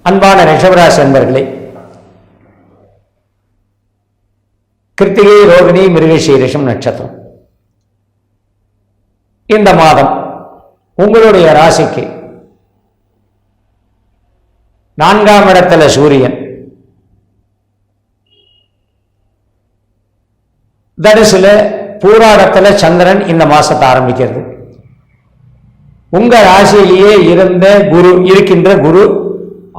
அன்பான ரிஷபராசி அன்பர்களே, கிருத்திகை, ரோகிணி, மிருகசீரிஷம் நட்சத்திரம் இந்த மாதம் உங்களுடைய ராசிக்கு 4ஆம் இடத்துல சூரியன், தனுசுல பூராடத்துல சந்திரன் இந்த மாசத்தை ஆரம்பிக்கிறது. உங்க ராசியிலேயே இருக்கின்ற குரு,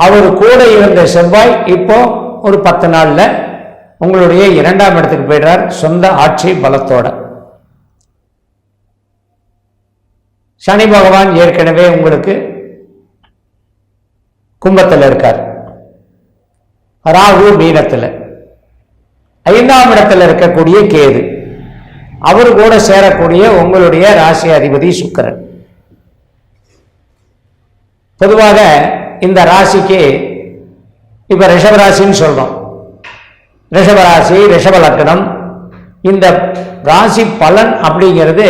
அவர் கூட இருந்த செவ்வாய் இப்போ ஒரு 10 நாள்ல உங்களுடைய 2ஆம் இடத்துக்கு போயிடுறார், சொந்த ஆட்சி பலத்தோட. சனி பகவான் ஏற்கனவே உங்களுக்கு கும்பத்தில் இருக்கார், ராகு மீனத்தில், 5ஆம் இடத்துல இருக்கக்கூடிய கேது அவர் கூட சேரக்கூடிய உங்களுடைய ராசி அதிபதி சுக்கிரன். பொதுவாக இந்த ராசிக்கு இப்ப ரிஷபராசின்னு சொல்றோம். ரிஷபராசி, ரிஷப லக்னம், இந்த ராசி பலன் அப்படிங்கிறது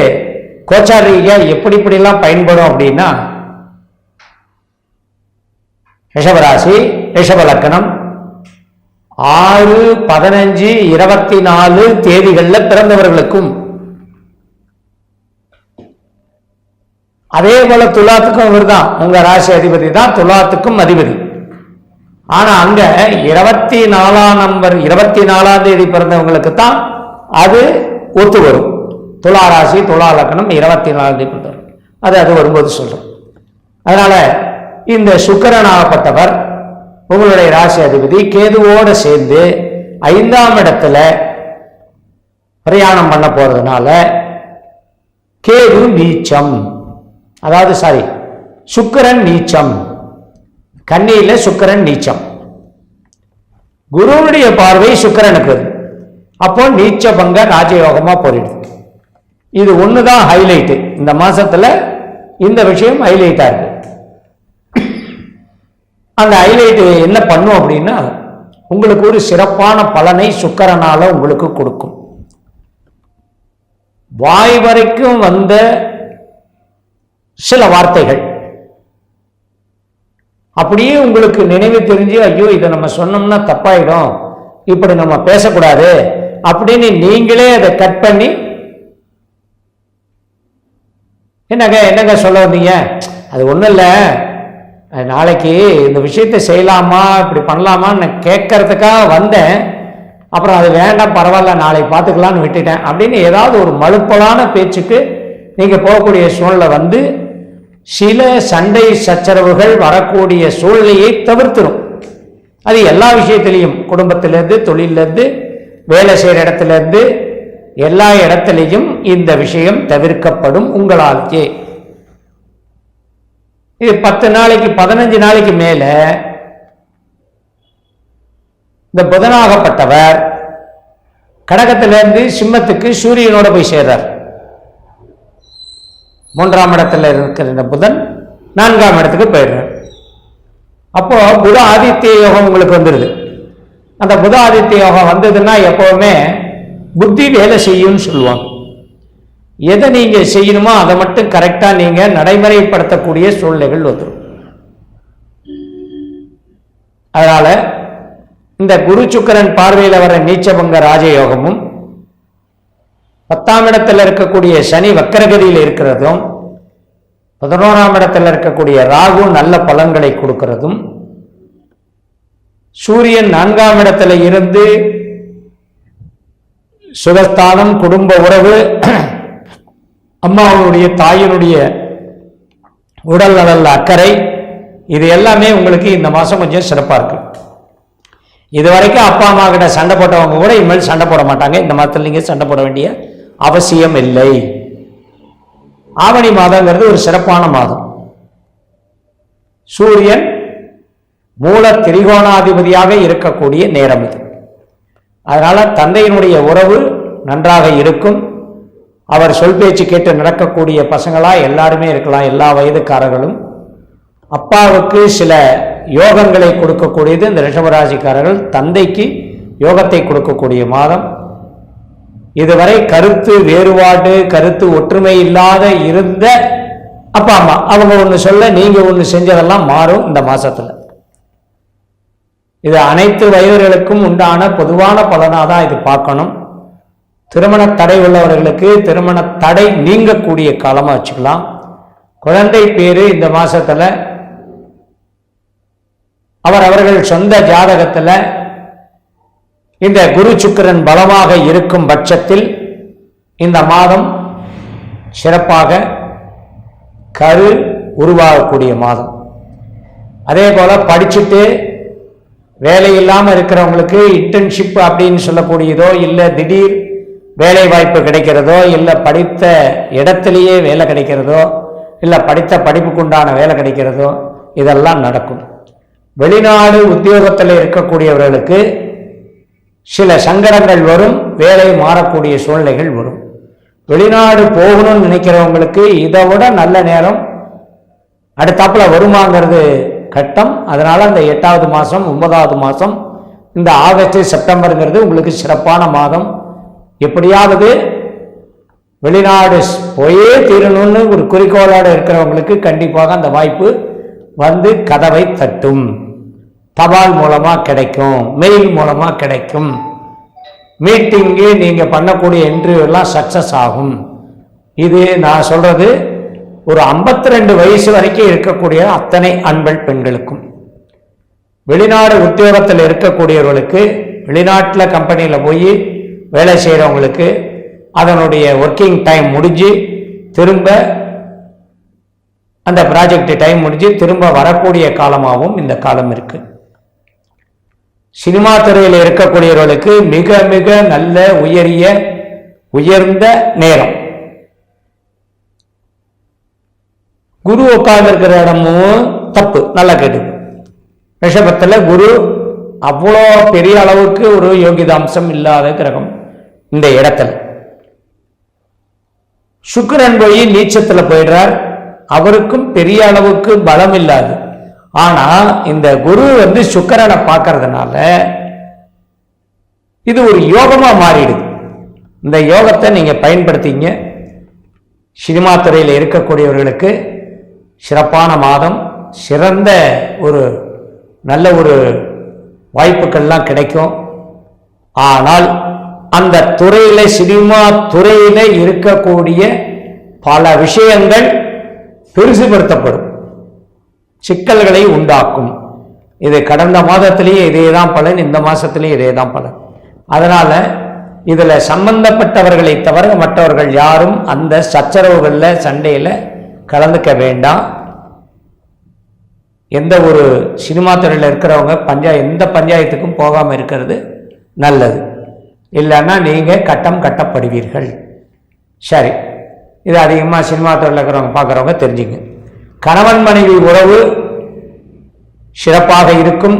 கோச்சாரீக எப்படிலாம் பயன்படும் அப்படின்னா, ரிஷபராசி, ரிஷப லக்னம் 6, 15, 24 தேதிகளில் பிறந்தவர்களுக்கும், அதே போல துலாத்துக்கும் அவர் தான் உங்க ராசி அதிபதி தான், துலாத்துக்கும் அதிபதி. ஆனா அங்க 24ஆம் தேதி பிறந்தவங்களுக்கு தான் அது ஒத்து வரும். துலா ராசி, துலா லக்னம் 24ஆம் தேதி பிறந்தவர், அது வரும்போது சொல்றோம். அதனால இந்த சுக்கிரனாகப்பட்டவர் உங்களுடைய ராசி அதிபதி கேதுவோடு சேர்ந்து 5ஆம் இடத்துல பிரயாணம் பண்ண போறதுனால கேது நீச்சம், அதாவது சுக்கிரன் நீச்சம், கன்னியில சுக்கிரன் நீச்சம். குருவுடைய பார்வை சுக்கிரனுக்கு, அப்போ நீச்ச பங்க ராஜயோகமா போயிடுது. இது ஒண்ணுதான் ஹைலைட் இந்த மாசத்துல, இந்த விஷயம் ஹைலைட்டா இருக்கு. அந்த ஹைலைட் என்ன பண்ணும் அப்படின்னா, உங்களுக்கு ஒரு சிறப்பான பலனை சுக்கிரனால உங்களுக்கு கொடுக்கும். வாய் வரைக்கும் வந்த சில வார்த்தைகள் அப்படியே உங்களுக்கு நினைவு தெரிஞ்சு, ஐயோ இதை நம்ம சொன்னோம்னா தப்பாயிடும், இப்படி நம்ம பேசக்கூடாது அப்படின்னு நீங்களே அதை கட் பண்ணி, என்னங்க சொல்ல வந்தீங்க, அது ஒன்றும் இல்லை, நாளைக்கு இந்த விஷயத்தை செய்யலாமா இப்படி பண்ணலாமான்னு கேட்கறதுக்காக வந்தேன், அப்புறம் அது வேண்டாம் பரவாயில்ல நாளைக்கு பார்த்துக்கலான்னு விட்டுட்டேன் அப்படின்னு ஏதாவது ஒரு மழுப்பலான பேச்சுக்கு நீங்க போகக்கூடிய சூழ்நிலை வந்து சில சண்டை சச்சரவுகள் வரக்கூடிய சூழ்நிலையை தவிர்த்துரும். அது எல்லா விஷயத்திலையும், குடும்பத்திலிருந்து, தொழிலிருந்து, வேலை செய்கிற இடத்திலிருந்து, எல்லா இடத்திலையும் இந்த விஷயம் தவிர்க்கப்படும் உங்களாலே. இது 10 நாளைக்கு 15 நாளைக்கு மேல இந்த புதனாகப்பட்டவர் கடகத்திலிருந்து சிம்மத்துக்கு சூரியனோட போய் சேர்றார். 3ஆம் இடத்துல இருக்கிற இந்த புதன் 4ஆம் இடத்துக்கு போயிடுறார். அப்போ புத ஆதித்ய யோகம் உங்களுக்கு வந்துடுது. அந்த புத ஆதித்ய யோகம் வந்ததுன்னா எப்பவுமே புத்தி வேலை செய்யும்னு சொல்லுவாங்க. எதை நீங்க செய்யணுமோ அதை மட்டும் கரெக்டா நீங்க நடைமுறைப்படுத்தக்கூடிய சூழ்நிலைகள் வந்துடும். அதனால இந்த குரு சுக்கிரன் பார்வையில் வர நீச்சபங்க ராஜயோகமும், 10ஆம் இடத்துல இருக்கக்கூடிய சனி வக்கரகதியில் இருக்கிறதும், 11ஆம் இடத்துல இருக்கக்கூடிய ராகு நல்ல பலன்களை கொடுக்கிறதும், சூரியன் 4ஆம் இடத்துல இருந்து சுகஸ்தானம், குடும்ப உறவு, அம்மாவுடைய தாயினுடைய உடல் நலல் அக்கறை, இது எல்லாமே உங்களுக்கு இந்த மாசம் கொஞ்சம் சிறப்பா இருக்கு. இதுவரைக்கும் அப்பா அம்மா கிட்ட சண்டை போட்டவங்க கூட இனிமேல் சண்டை போட மாட்டாங்க. இந்த மாதத்தில் நீங்க சண்டை போட வேண்டிய அவசியம் இல்லை. ஆவணி மாதங்கிறது ஒரு சிறப்பான மாதம். சூரியன் மூல திரிகோணாதிபதியாக இருக்கக்கூடிய நேரம் இது. அதனால தந்தையினுடைய உறவு நன்றாக இருக்கும். அவர் சொல் பேச்சு கேட்டு நடக்கக்கூடிய பசங்களா எல்லாருமே இருக்கலாம், எல்லா வயதுக்காரர்களும். அப்பாவுக்கு சில யோகங்களை கொடுக்கக்கூடியது இந்த ரிஷபராசிக்காரர்கள், தந்தைக்கு யோகத்தை கொடுக்கக்கூடிய மாதம். இதுவரை கருத்து வேறுபாடு, கருத்து ஒற்றுமை இல்லாத இருந்த அப்பா அம்மா, அவங்க ஒன்று சொல்ல நீங்க ஒன்று செஞ்சதெல்லாம் மாறும் இந்த மாசத்துல. இது அனைத்து வயதுகளுக்கும் உண்டான பொதுவான பலனாக தான் இது பார்க்கணும். திருமண தடை உள்ளவர்களுக்கு திருமண தடை நீங்கக்கூடிய காலமாக வச்சுக்கலாம். குழந்தை பேரு இந்த மாசத்துல அவர்கள் சொந்த ஜாதகத்தில் இந்த குரு சுக்கிரன் பலமாக இருக்கும் பட்சத்தில் இந்த மாதம் சிறப்பாக கரு உருவாகக்கூடிய மாதம். அதே போல படிச்சுட்டு வேலை இல்லாமல் இருக்கிறவங்களுக்கு இன்டர்ன்ஷிப் அப்படின்னு சொல்லக்கூடியதோ, இல்லை திடீர் வேலை வாய்ப்பு கிடைக்கிறதோ, இல்லை படித்த இடத்திலேயே வேலை கிடைக்கிறதோ, இல்லை படித்த படிப்புக்குண்டான வேலை கிடைக்கிறதோ, இதெல்லாம் நடக்கும். வெளிநாடு உத்தியோகத்தில் இருக்கக்கூடியவர்களுக்கு சில சங்கடங்கள் வரும், வேலை மாறக்கூடிய சூழ்நிலைகள் வரும். வெளிநாடு போகணும்னு நினைக்கிறவங்களுக்கு இதை விட நல்ல நேரம் அடுத்தாப்புல வருமாங்கிறது கட்டம். அதனால அந்த 8வது மாதம் 9வது மாதம் இந்த ஆகஸ்ட் செப்டம்பருங்கிறது உங்களுக்கு சிறப்பான மாதம். எப்படியாவது வெளிநாடு போயே தீரணும்னு ஒரு குறிக்கோளோடு இருக்கிறவங்களுக்கு கண்டிப்பாக அந்த வாய்ப்பு வந்து கதவை தட்டும். தபால் மூலமாக கிடைக்கும், மெயில் மூலமாக கிடைக்கும். மீட்டிங்கு நீங்கள் பண்ணக்கூடிய இன்டர்வியூ எல்லாம் சக்சஸ் ஆகும். இது நான் சொல்றது ஒரு 52 வயசு வரைக்கும் இருக்கக்கூடிய அத்தனை அன்பள் பெண்களுக்கும். வெளிநாடு உத்தியோகத்தில் இருக்கக்கூடியவர்களுக்கு, வெளிநாட்டில் கம்பெனியில் போய் வேலை செய்கிறவங்களுக்கு அதனுடைய ஒர்க்கிங் டைம் முடிஞ்சு திரும்ப அந்த ப்ராஜெக்ட் டைம் முடிஞ்சு திரும்ப வரக்கூடிய காலமாகவும் இந்த காலம் இருக்கு. சினிமா துறையில் இருக்கக்கூடியவர்களுக்கு மிக மிக நல்ல உயர்ந்த நேரம். குரு உட்கார்ந்து இருக்கிற இடமும் தப்பு, நல்லா கேட்டு. ரிஷபத்தில் குரு அவ்வளோ பெரிய அளவுக்கு ஒரு யோகிதாம்சம் இல்லாத கிரகம். இந்த இடத்துல சுக்கிரன் போய் நீச்சத்தில் போயிடுறார், அவருக்கும் பெரிய அளவுக்கு பலம் இல்லாது. ஆனா இந்த குரு வந்து சுக்கிரனை பார்க்கறதுனால இது ஒரு யோகமா மாறிடுது. இந்த யோகத்தை நீங்க பயன்படுத்திங்க. சினிமா துறையில் இருக்கக்கூடியவர்களுக்கு சிறப்பான மாதம், சிறந்த ஒரு நல்ல ஒரு வாய்ப்புகள்லாம் கிடைக்கும். ஆனால் அந்த துறையில, சினிமா துறையில இருக்கக்கூடிய பல விஷயங்கள் பெருசுபடுத்தப்படும், சிக்கல்களை உண்டாக்கும். இது கடந்த மாதத்திலேயே இதேதான் பலன், இந்த மாசத்திலேயே இதேதான் பலன். அதனால இதுல சம்பந்தப்பட்டவர்களை தவிர மற்றவர்கள் யாரும் அந்த சச்சரவுகள்ல, சண்டையில கலந்துக்க வேண்டாம். எந்த ஒரு சினிமா துறையில் இருக்கிறவங்க எந்த பஞ்சாயத்துக்கும் போகாமல் இருக்கிறது நல்லது. இல்லைன்னா நீங்கள் கட்டம் கட்டப்படுவீர்கள். சரி, இது அதிகமாக சினிமா துறையில் இருக்கிறவங்க பார்க்குறவங்க தெரிஞ்சுங்க. கணவன் மனைவி உறவு சிறப்பாக இருக்கும்.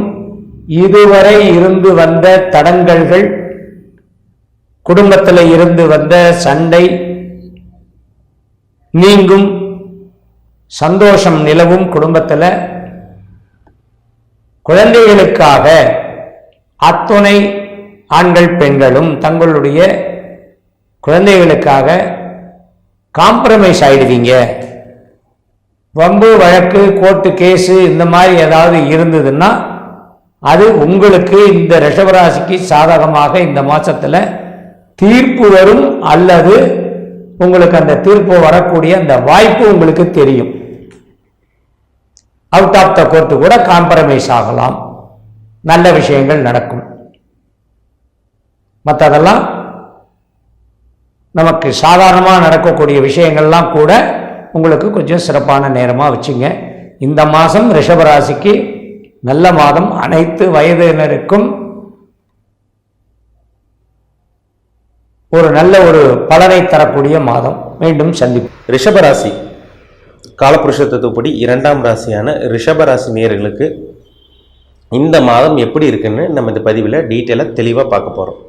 இதுவரை இருந்து வந்த தடங்கல்கள், குடும்பத்தில் இருந்து வந்த சண்டை நீங்கும், சந்தோஷம் நிலவும். குடும்பத்தில் குழந்தைகளுக்காக அத்துணை ஆண்கள் பெண்களும் தங்களுடைய குழந்தைகளுக்காக காம்ப்ரமைஸ் ஆயிடுவீங்க. வம்பு வழக்கு, கோர்ட்டு கேஸு இந்த மாதிரி ஏதாவது இருந்ததுன்னா அது உங்களுக்கு, இந்த ரிஷபராசிக்கு சாதகமாக இந்த மாசத்துல தீர்ப்பு வரும், அல்லது உங்களுக்கு அந்த தீர்ப்பு வரக்கூடிய அந்த வாய்ப்பு உங்களுக்கு தெரியும். அவுட் ஆஃப் த கோர்ட்டு கூட காம்ப்ரமைஸ் ஆகலாம், நல்ல விஷயங்கள் நடக்கும். மற்றதெல்லாம் நமக்கு சாதாரணமாக நடக்கக்கூடிய விஷயங்கள்லாம் கூட உங்களுக்கு கொஞ்சம் சிறப்பான நேரமாக வச்சுங்க. இந்த மாதம் ரிஷபராசிக்கு நல்ல மாதம், அனைத்து வயதினருக்கும் ஒரு நல்ல ஒரு பலனை தரக்கூடிய மாதம். மீண்டும் சந்திப்போம். ரிஷபராசி காலபுருஷ தத்துவப்படி 2ஆம் ராசியான ரிஷபராசி நேயர்களுக்கு இந்த மாதம் எப்படி இருக்குன்னு நம்ம இந்த பதிவில் டீட்டெயிலாக தெளிவாக பார்க்க போகிறோம்.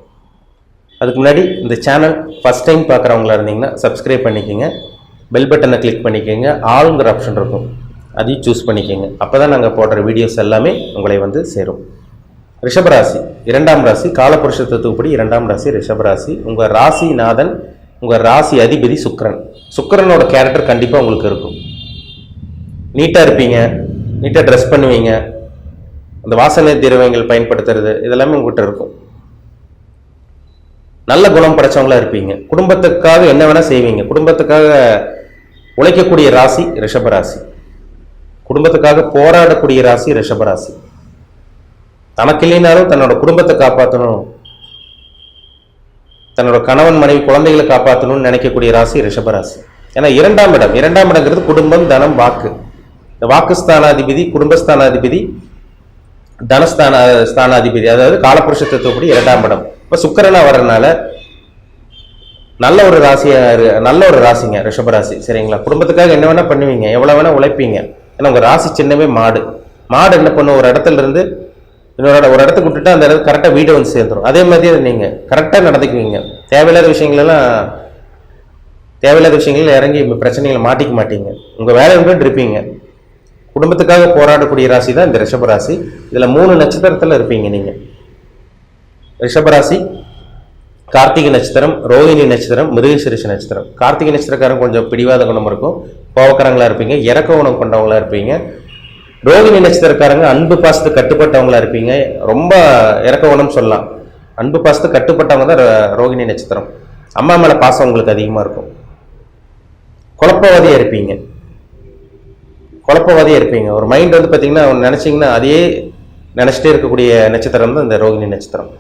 அதுக்கு முன்னாடி இந்த சேனல் ஃபஸ்ட் டைம் பார்க்குறவங்களா இருந்தீங்கன்னா சப்ஸ்கிரைப் பண்ணிக்கோங்க, பெல் பட்டனை கிளிக் பண்ணிக்கோங்க, ஆளுங்கிற ஆப்ஷன் இருக்கும், அதையும் சூஸ் பண்ணிக்கோங்க. அப்போ தான் நாங்கள் போடுற வீடியோஸ் எல்லாமே உங்களை வந்து சேரும். ரிஷபராசி 2ஆம் ராசி காலபுருஷ தத்துவப்படி 2ஆம் ராசி ரிஷபராசி. உங்கள் ராசிநாதன், உங்கள் ராசி அதிபதி சுக்கிரன். சுக்கிரனோட கேரக்டர் கண்டிப்பாக உங்களுக்கு இருக்கும். நீட்டாக இருப்பீங்க, நீட்டாக ட்ரெஸ் பண்ணுவீங்க, அந்த வாசனை திரவியங்கள் பயன்படுத்துறது இதெல்லாமே உங்ககிட்ட இருக்கும். நல்ல குணம் படைச்சவங்களா இருப்பீங்க. குடும்பத்துக்காக என்ன வேணா செய்வீங்க. குடும்பத்துக்காக உழைக்கக்கூடிய ராசி ரிஷபராசி. குடும்பத்துக்காக போராடக்கூடிய ராசி ரிஷபராசி. தனக்கு இல்லைனாலும் தன்னோட குடும்பத்தை காப்பாற்றணும், தன்னோட கணவன் மனைவி குழந்தைகளை காப்பாற்றணும்னு நினைக்கக்கூடிய ராசி ரிஷபராசி. ஏன்னா இரண்டாம் இடம்ங்கிறது குடும்பம், தனம், வாக்கு. இந்த வாக்குஸ்தானாதிபதி, குடும்பஸ்தானாதிபதி, தனஸ்தானாதிபதி, அதாவது காலபுருஷ தத்துவப்படி இரண்டாம் இடம். இப்ப சுக்கிரனா வர்றதுனால நல்ல ஒரு ராசிங்க ரிஷபராசி. சரிங்களா? குடும்பத்துக்காக என்ன வேணா பண்ணுவீங்க, எவ்வளவு வேணா உழைப்பீங்க. ஏன்னா உங்க ராசி சின்னமே மாடு. மாடு என்ன பண்ணும், ஒரு இடத்துல இருந்து ஒரு இடத்துக்கு விட்டுட்டு அந்த இடத்துக்கு கரெக்டாக வீடு வந்து சேர்ந்துடும். அதே மாதிரி நீங்க கரெக்டாக நடந்துக்குவீங்க. தேவையில்லாத விஷயங்கள் இறங்கி பிரச்சனைகளை மாட்டிக்க மாட்டீங்க. உங்க வேலை இருப்பீங்க. குடும்பத்துக்காக போராடக்கூடிய ராசி தான் இந்த ரிஷபராசி. இதுல 3 நட்சத்திரத்துல இருப்பீங்க நீங்க. ரிஷபராசி, கார்த்திகை நட்சத்திரம், ரோஹிணி நட்சத்திரம், மிருகசீரிஷ நட்சத்திரம். கார்த்திகை நட்சத்திரக்காரங்க கொஞ்சம் பிடிவாத குணம் இருக்கும், கோவக்காரங்களா இருப்பீங்க, இறக்க குணம் கொண்டவங்களா இருப்பீங்க. ரோகிணி நட்சத்திரக்காரங்க அன்பு பாசத்துக்கு கட்டுப்பட்டவங்களா இருப்பீங்க. ரொம்ப இறக்க குணம் சொல்லலாம். அன்பு பாசத்துக்கு கட்டுப்பட்டவங்க தான் ரோகிணி நட்சத்திரம். அம்மா மேல பாசம் உங்களுக்கு அதிகமா இருக்கும். குழப்பவாதியா இருப்பீங்க. ஒரு மைண்ட் வந்து பாத்தீங்கன்னா நினைச்சீங்கன்னா அதையே நினைச்சிட்டே இருக்கக்கூடிய நட்சத்திரம் தான் இந்த ரோகிணி நட்சத்திரம்.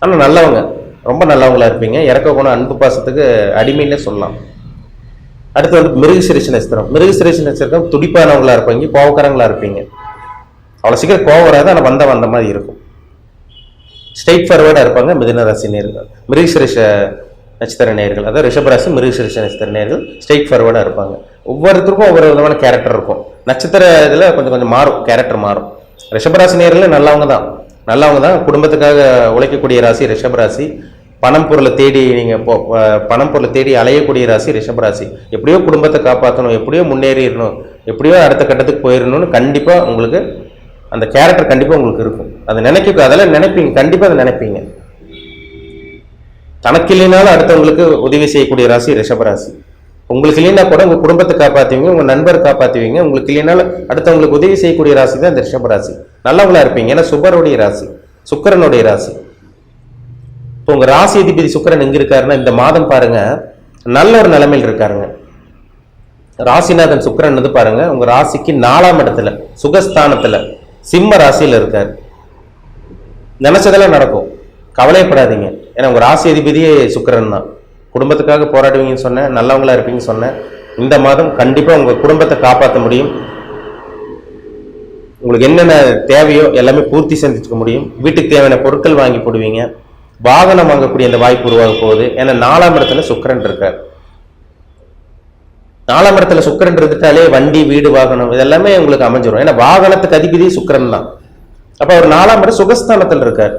ஆனா நல்லவங்க, ரொம்ப நல்லவங்களா இருப்பீங்க. இறக்க குணம், அன்பு பாசத்துக்கு அடிமைன்னே சொல்லலாம். அடுத்து வந்து மிருகசீரிஷ நட்சத்திரம். மிருகசீரிஷ நட்சத்திரம் துடிப்பானவங்களா இருப்பீங்க, கோவக்காரங்களா இருப்பீங்க. அவ்வளவு சீக்கிரம் கோவம் வராது, ஆனா வந்த மாதிரி இருக்கும். ஸ்ட்ரெயிட் ஃபார்வர்டா இருப்பாங்க மிதுன ராசி நேர்கள், மிருகசீரிஷ நட்சத்திர நேர்கள். அதாவது ரிஷபராசி, மிருகசீரிஷ நட்சத்திர நேர்கள் ஸ்ட்ரெயிட் ஃபார்வர்டா இருப்பாங்க. ஒவ்வொருத்தருக்கும் ஒவ்வொரு விதமான கேரக்டர் இருக்கும். நட்சத்திர இதுல கொஞ்சம் மாறும், கேரக்டர் மாறும். ரிஷபராசி நேர்கள் நல்லவங்க தான். குடும்பத்துக்காக உழைக்கக்கூடிய ராசி ரிஷபராசி. பணம் பொருளை தேடி அலையக்கூடிய ராசி ரிஷபராசி. எப்படியோ குடும்பத்தை காப்பாற்றணும், எப்படியோ முன்னேறிடணும், எப்படியோ அடுத்த கட்டத்துக்கு போயிடணும்னு கண்டிப்பா உங்களுக்கு அந்த கேரக்டர் கண்டிப்பா உங்களுக்கு இருக்கும். அதெல்லாம் நினைப்பீங்க, கண்டிப்பா அதை நினைப்பீங்க. தனக்கு இல்லைனாலும் அடுத்தவங்களுக்கு உதவி செய்யக்கூடிய ராசி ரிஷபராசி. உங்களுக்கு இல்லைன்னா கூட உங்க குடும்பத்தை காப்பாற்றுவீங்க, உங்க நண்பரை காப்பாற்றுவீங்க. உங்களுக்கு இல்லைனாலும் அடுத்தவங்களுக்கு உதவி செய்யக்கூடிய ராசி தான் இந்த ரிஷபராசி. நல்லவங்களா இருப்பீங்க. ஏன்னா சுபருடைய ராசி, சுக்கிரனுடைய ராசி. இப்போ உங்க ராசி அதிபதி சுக்கிரன் எங்க இருக்காருன்னா இந்த மாதம் பாருங்க நல்ல ஒரு நிலைமையில் இருக்காருங்க. ராசிநாதன் சுக்கிரன் வந்து பாருங்க உங்க ராசிக்கு 4ஆம் இடத்துல சுகஸ்தானத்துல சிம்ம ராசியில இருக்காரு. நினைச்சதெல்லாம் நடக்கும், கவலைப்படாதீங்க. ஏன்னா உங்க ராசி அதிபதியே சுக்கிரன் தான். குடும்பத்துக்காக போராடுவீங்கன்னு சொன்னேன், நல்லவங்களா இருப்பீங்கன்னு சொன்னேன். இந்த மாதம் கண்டிப்பா உங்க குடும்பத்தை காப்பாற்ற முடியும். உங்களுக்கு என்னென்ன தேவையோ எல்லாமே பூர்த்தி செஞ்சுக்க முடியும். வீட்டுக்கு தேவையான பொருட்கள் வாங்கி போடுவீங்க. வாகனம் வாங்கக்கூடிய அந்த வாய்ப்பு உருவாக போகுது. ஏன்னா 4ஆம் இடத்துல சுக்கிரன் இருக்கார். 4ஆம் இடத்துல சுக்கிரன் இருந்துட்டாலே வண்டி, வீடு, வாகனம் இதெல்லாமே உங்களுக்கு அமைஞ்சிடும். ஏன்னா வாகனத்துக்கு அதிபதி சுக்கிரன் தான். அப்ப அவர் 4ஆம் இடம் சுகஸ்தானத்தில் இருக்கார்.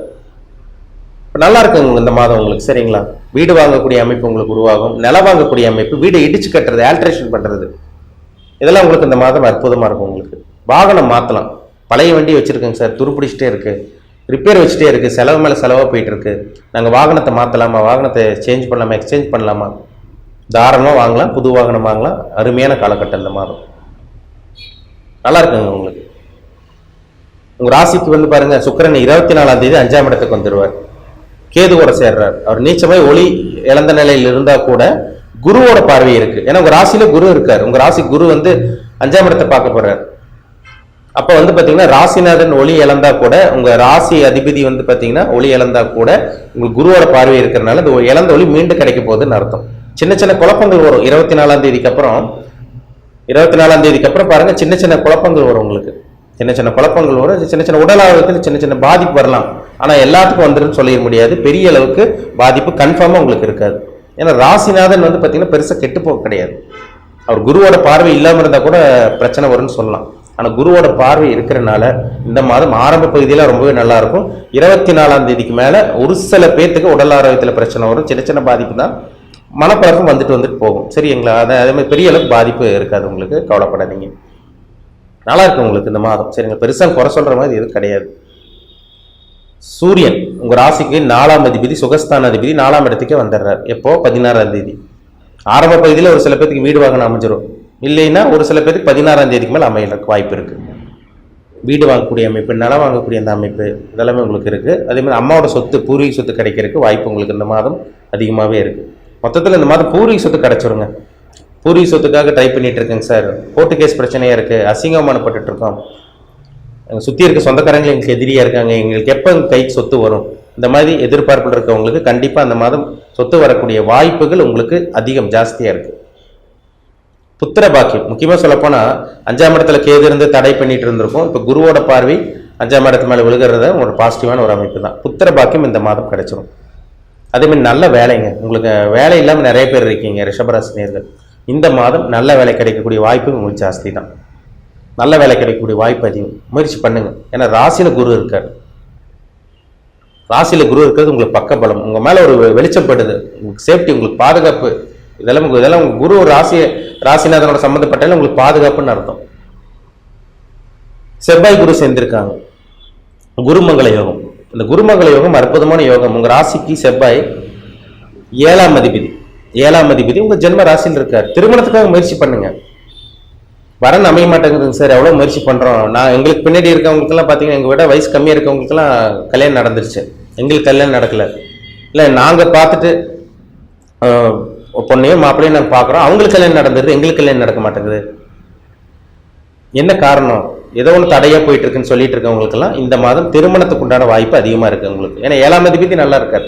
நல்லா இருக்குங்க இந்த மாதம் உங்களுக்கு. சரிங்களா? வீடு வாங்கக்கூடிய அமைப்பு உங்களுக்கு உருவாகும். நிலம் வாங்கக்கூடிய அமைப்பு, வீடு இடிச்சு கட்டுறது, ஆல்ட்ரேஷன் பண்றது, இதெல்லாம் உங்களுக்கு இந்த மாதம் அற்புதமா இருக்கும். உங்களுக்கு வாகனம் மாத்தலாம். பழைய வண்டி வச்சிருக்கேங்க சார், துருப்பிடிச்சிட்டே இருக்கு, ரிப்பேர் வச்சுட்டே இருக்கு, செலவு மேல செலவா போயிட்டு இருக்கு, நாங்க வாகனத்தை மாத்தலாமா, வாகனத்தை சேஞ்ச் பண்ணலாமா, எக்ஸ்சேஞ்ச் பண்ணலாமா, தாராளமா வாங்கலாம். புது வாகனம் வாங்கலாம். அருமையான காலகட்டம் இந்த மாதம். நல்லா இருக்குங்க உங்களுக்கு. உங்க ராசிக்கு வந்து பாருங்க சுக்கிரன் 24ஆம் தேதி 5ஆம் இடத்துக்கு வந்துருவார். கேதுவோட சேர்றார். அவர் நீச்சமாய் ஒளி இழந்த நிலையில் இருந்தா கூட குருவோட பார்வை இருக்கு. ஏன்னா உங்க ராசியில குரு இருக்காரு. உங்க ராசி குரு வந்து 5ஆம் இடத்தை பார்க்க போறார். அப்ப வந்து பாத்தீங்கன்னா ராசிநாதன் ஒளி இழந்தா கூட, உங்க ராசி அதிபதி வந்து பாத்தீங்கன்னா ஒளி இழந்தா கூட உங்களுக்கு குருவோட பார்வை இருக்கிறதுனால இந்த இழந்த ஒளி மீண்டும் கிடைக்க போகுதுன்னு அர்த்தம். சின்ன சின்ன குழப்பங்கள் வரும் 24ஆம் தேதிக்கு அப்புறம் பாருங்க சின்ன சின்ன குழப்பங்கள் வரும் உங்களுக்கு. சின்ன சின்ன குழப்பங்கள் வரும். சின்ன சின்ன உடல் ஆரோக்கியத்தில் சின்ன சின்ன பாதிப்பு வரலாம். ஆனா எல்லாத்துக்கும் வந்துருன்னு சொல்லிட முடியாது. பெரிய அளவுக்கு பாதிப்பு கன்ஃபார்மா உங்களுக்கு இருக்காது. ஏன்னா ராசிநாதன் வந்து பாத்தீங்கன்னா பெருசா கெட்டு போக கிடையாது. அவர் குருவோட பார்வை இல்லாம இருந்தா கூட பிரச்சனை வரும்னு சொல்லலாம். ஆனா குருவோட பார்வை இருக்கிறதுனால இந்த மாதம் ஆரம்ப பகுதியில ரொம்பவே நல்லா இருக்கும். 24ஆம் தேதிக்கு மேல ஒரு சில பேர்த்துக்கு உடல் ஆரோக்கியத்துல பிரச்சனை வரும். சின்ன சின்ன பாதிப்பு தான், மனப்பழக்கம் வந்துட்டு போகும். சரிங்களா? அதே மாதிரி பெரிய அளவுக்கு பாதிப்பு இருக்காது உங்களுக்கு, கவலைப்படாதீங்க. நல்லா இருக்கு உங்களுக்கு இந்த மாதம். சரிங்க, பெருசா குறை சொல்ற மாதிரி எதுவும் கிடையாது. சூரியன் உங்க ராசிக்கு 4ஆம் அதிபதி, சுகஸ்தான அதிபதி 4ஆம் இடத்துக்கே வந்துடுறார். எப்போ? 16ஆம் தேதி. ஆரம்ப பகுதியில் ஒரு சில பேருக்கு வீடு வாகனம் அமைஞ்சிடும். இல்லைன்னா ஒரு சில பேருக்கு 16ஆம் தேதிக்கு மேல அமையறதுக்கு வாய்ப்பு இருக்கு. வீடு வாங்கக்கூடிய அமைப்பு, நிலம் வாங்கக்கூடிய அந்த அமைப்பு இதெல்லாமே உங்களுக்கு இருக்குது. அதே மாதிரி அம்மாவோட சொத்து, பூர்வீக சொத்து கிடைக்கிறதுக்கு வாய்ப்பு உங்களுக்கு இந்த மாதம் அதிகமாகவே இருக்குது. மொத்தத்தில் இந்த மாதம் பூர்வீக சொத்து கிடச்சிருங்க. பூர்வீக சொத்துக்காக ட்ரை பண்ணிட்டு இருக்கேங்க சார், கோர்ட்டு கேஸ் பிரச்சனையாக இருக்குது, அசிங்கமானப்பட்டு இருக்கோம், சுற்றி இருக்க சொந்தக்காரங்க எங்களுக்கு எதிரியாக இருக்காங்க, எங்களுக்கு எப்போ கைக்கு சொத்து வரும், இந்த மாதிரி எதிர்பார்ப்பில் இருக்கவங்களுக்கு கண்டிப்பாக அந்த மாதம் சொத்து வரக்கூடிய வாய்ப்புகள் உங்களுக்கு அதிகம் ஜாஸ்தியாக இருக்குது. புத்திர பாக்கியம் முக்கியமாக சொல்லப்போனால் 5ஆம் இடத்துல கேது இருந்து தடை பண்ணிட்டு இருந்திருக்கும். இப்போ குருவோட பார்வை 5ஆம் இடத்து மேலே விழுகிறது ஒரு பாசிட்டிவான ஒரு அமைப்பு தான். புத்திர பாக்கியம் இந்த மாதம் கிடைச்சிடும். அதேமாதிரி நல்ல வேலைங்க, உங்களுக்கு வேலை இல்லாமல் நிறைய பேர் இருக்கீங்க ரிஷபராசினியர்கள், இந்த மாதம் நல்ல வேலை கிடைக்கக்கூடிய வாய்ப்பு உங்களுக்கு ஜாஸ்தி தான். நல்ல வேலை கிடைக்கக்கூடிய வாய்ப்பு அதிகம், முயற்சி பண்ணுங்க. ஏன்னா ராசியில் குரு இருக்கார், ராசியில் குரு இருக்கிறது உங்களுக்கு பக்க பலம், உங்கள் மேலே ஒரு வெளிச்சப்படுது, உங்களுக்கு சேஃப்டி, உங்களுக்கு பாதுகாப்பு, இதெல்லாம் உங்கள் குரு ராசிநாதனோட சம்மந்தப்பட்டாலும் உங்களுக்கு பாதுகாப்புன்னு அர்த்தம். செவ்வாய் குரு சேர்ந்திருக்காங்க, குருமங்கள யோகம். இந்த குருமங்கள யோகம் அற்புதமான யோகம். உங்கள் ராசிக்கு செவ்வாய் 7ஆம் அதிபதி, 7ஆம் அதிபதி உங்கள் ஜென்ம ராசியில் இருக்கார். திருமணத்துக்காக முயற்சி பண்ணுங்க. வரன் அமைய மாட்டேங்குதுங்க சார், எவ்வளோ முயற்சி பண்ணுறோம். எங்களுக்கு பின்னாடி இருக்கவங்களுக்கெல்லாம் பார்த்தீங்கன்னா எங்கள் விட வயசு கம்மியாக இருக்கவங்களுக்கெல்லாம் கல்யாணம் நடந்துருச்சு, எங்களுக்கு கல்யாணம் நடக்கலை. இல்லை நாங்கள் பார்த்துட்டு பொண்ணையும் மாப்பிள்ளையும் நாங்கள் பார்க்குறோம், அவங்களுக்கு கல்யாணம் நடந்துருது, எங்களுக்கு கல்யாணம் நடக்க மாட்டேங்குது. என்ன காரணம்? ஏதோ ஒன்று தடையாக போயிட்டு இருக்குன்னு சொல்லிட்டு இருக்கவங்களுக்கெல்லாம் இந்த மாதம் திருமணத்துக்கு உண்டான வாய்ப்பு அதிகமாக இருக்குது உங்களுக்கு. ஏன்னா 7ஆம் அதிபதி நல்லா இருக்கார்,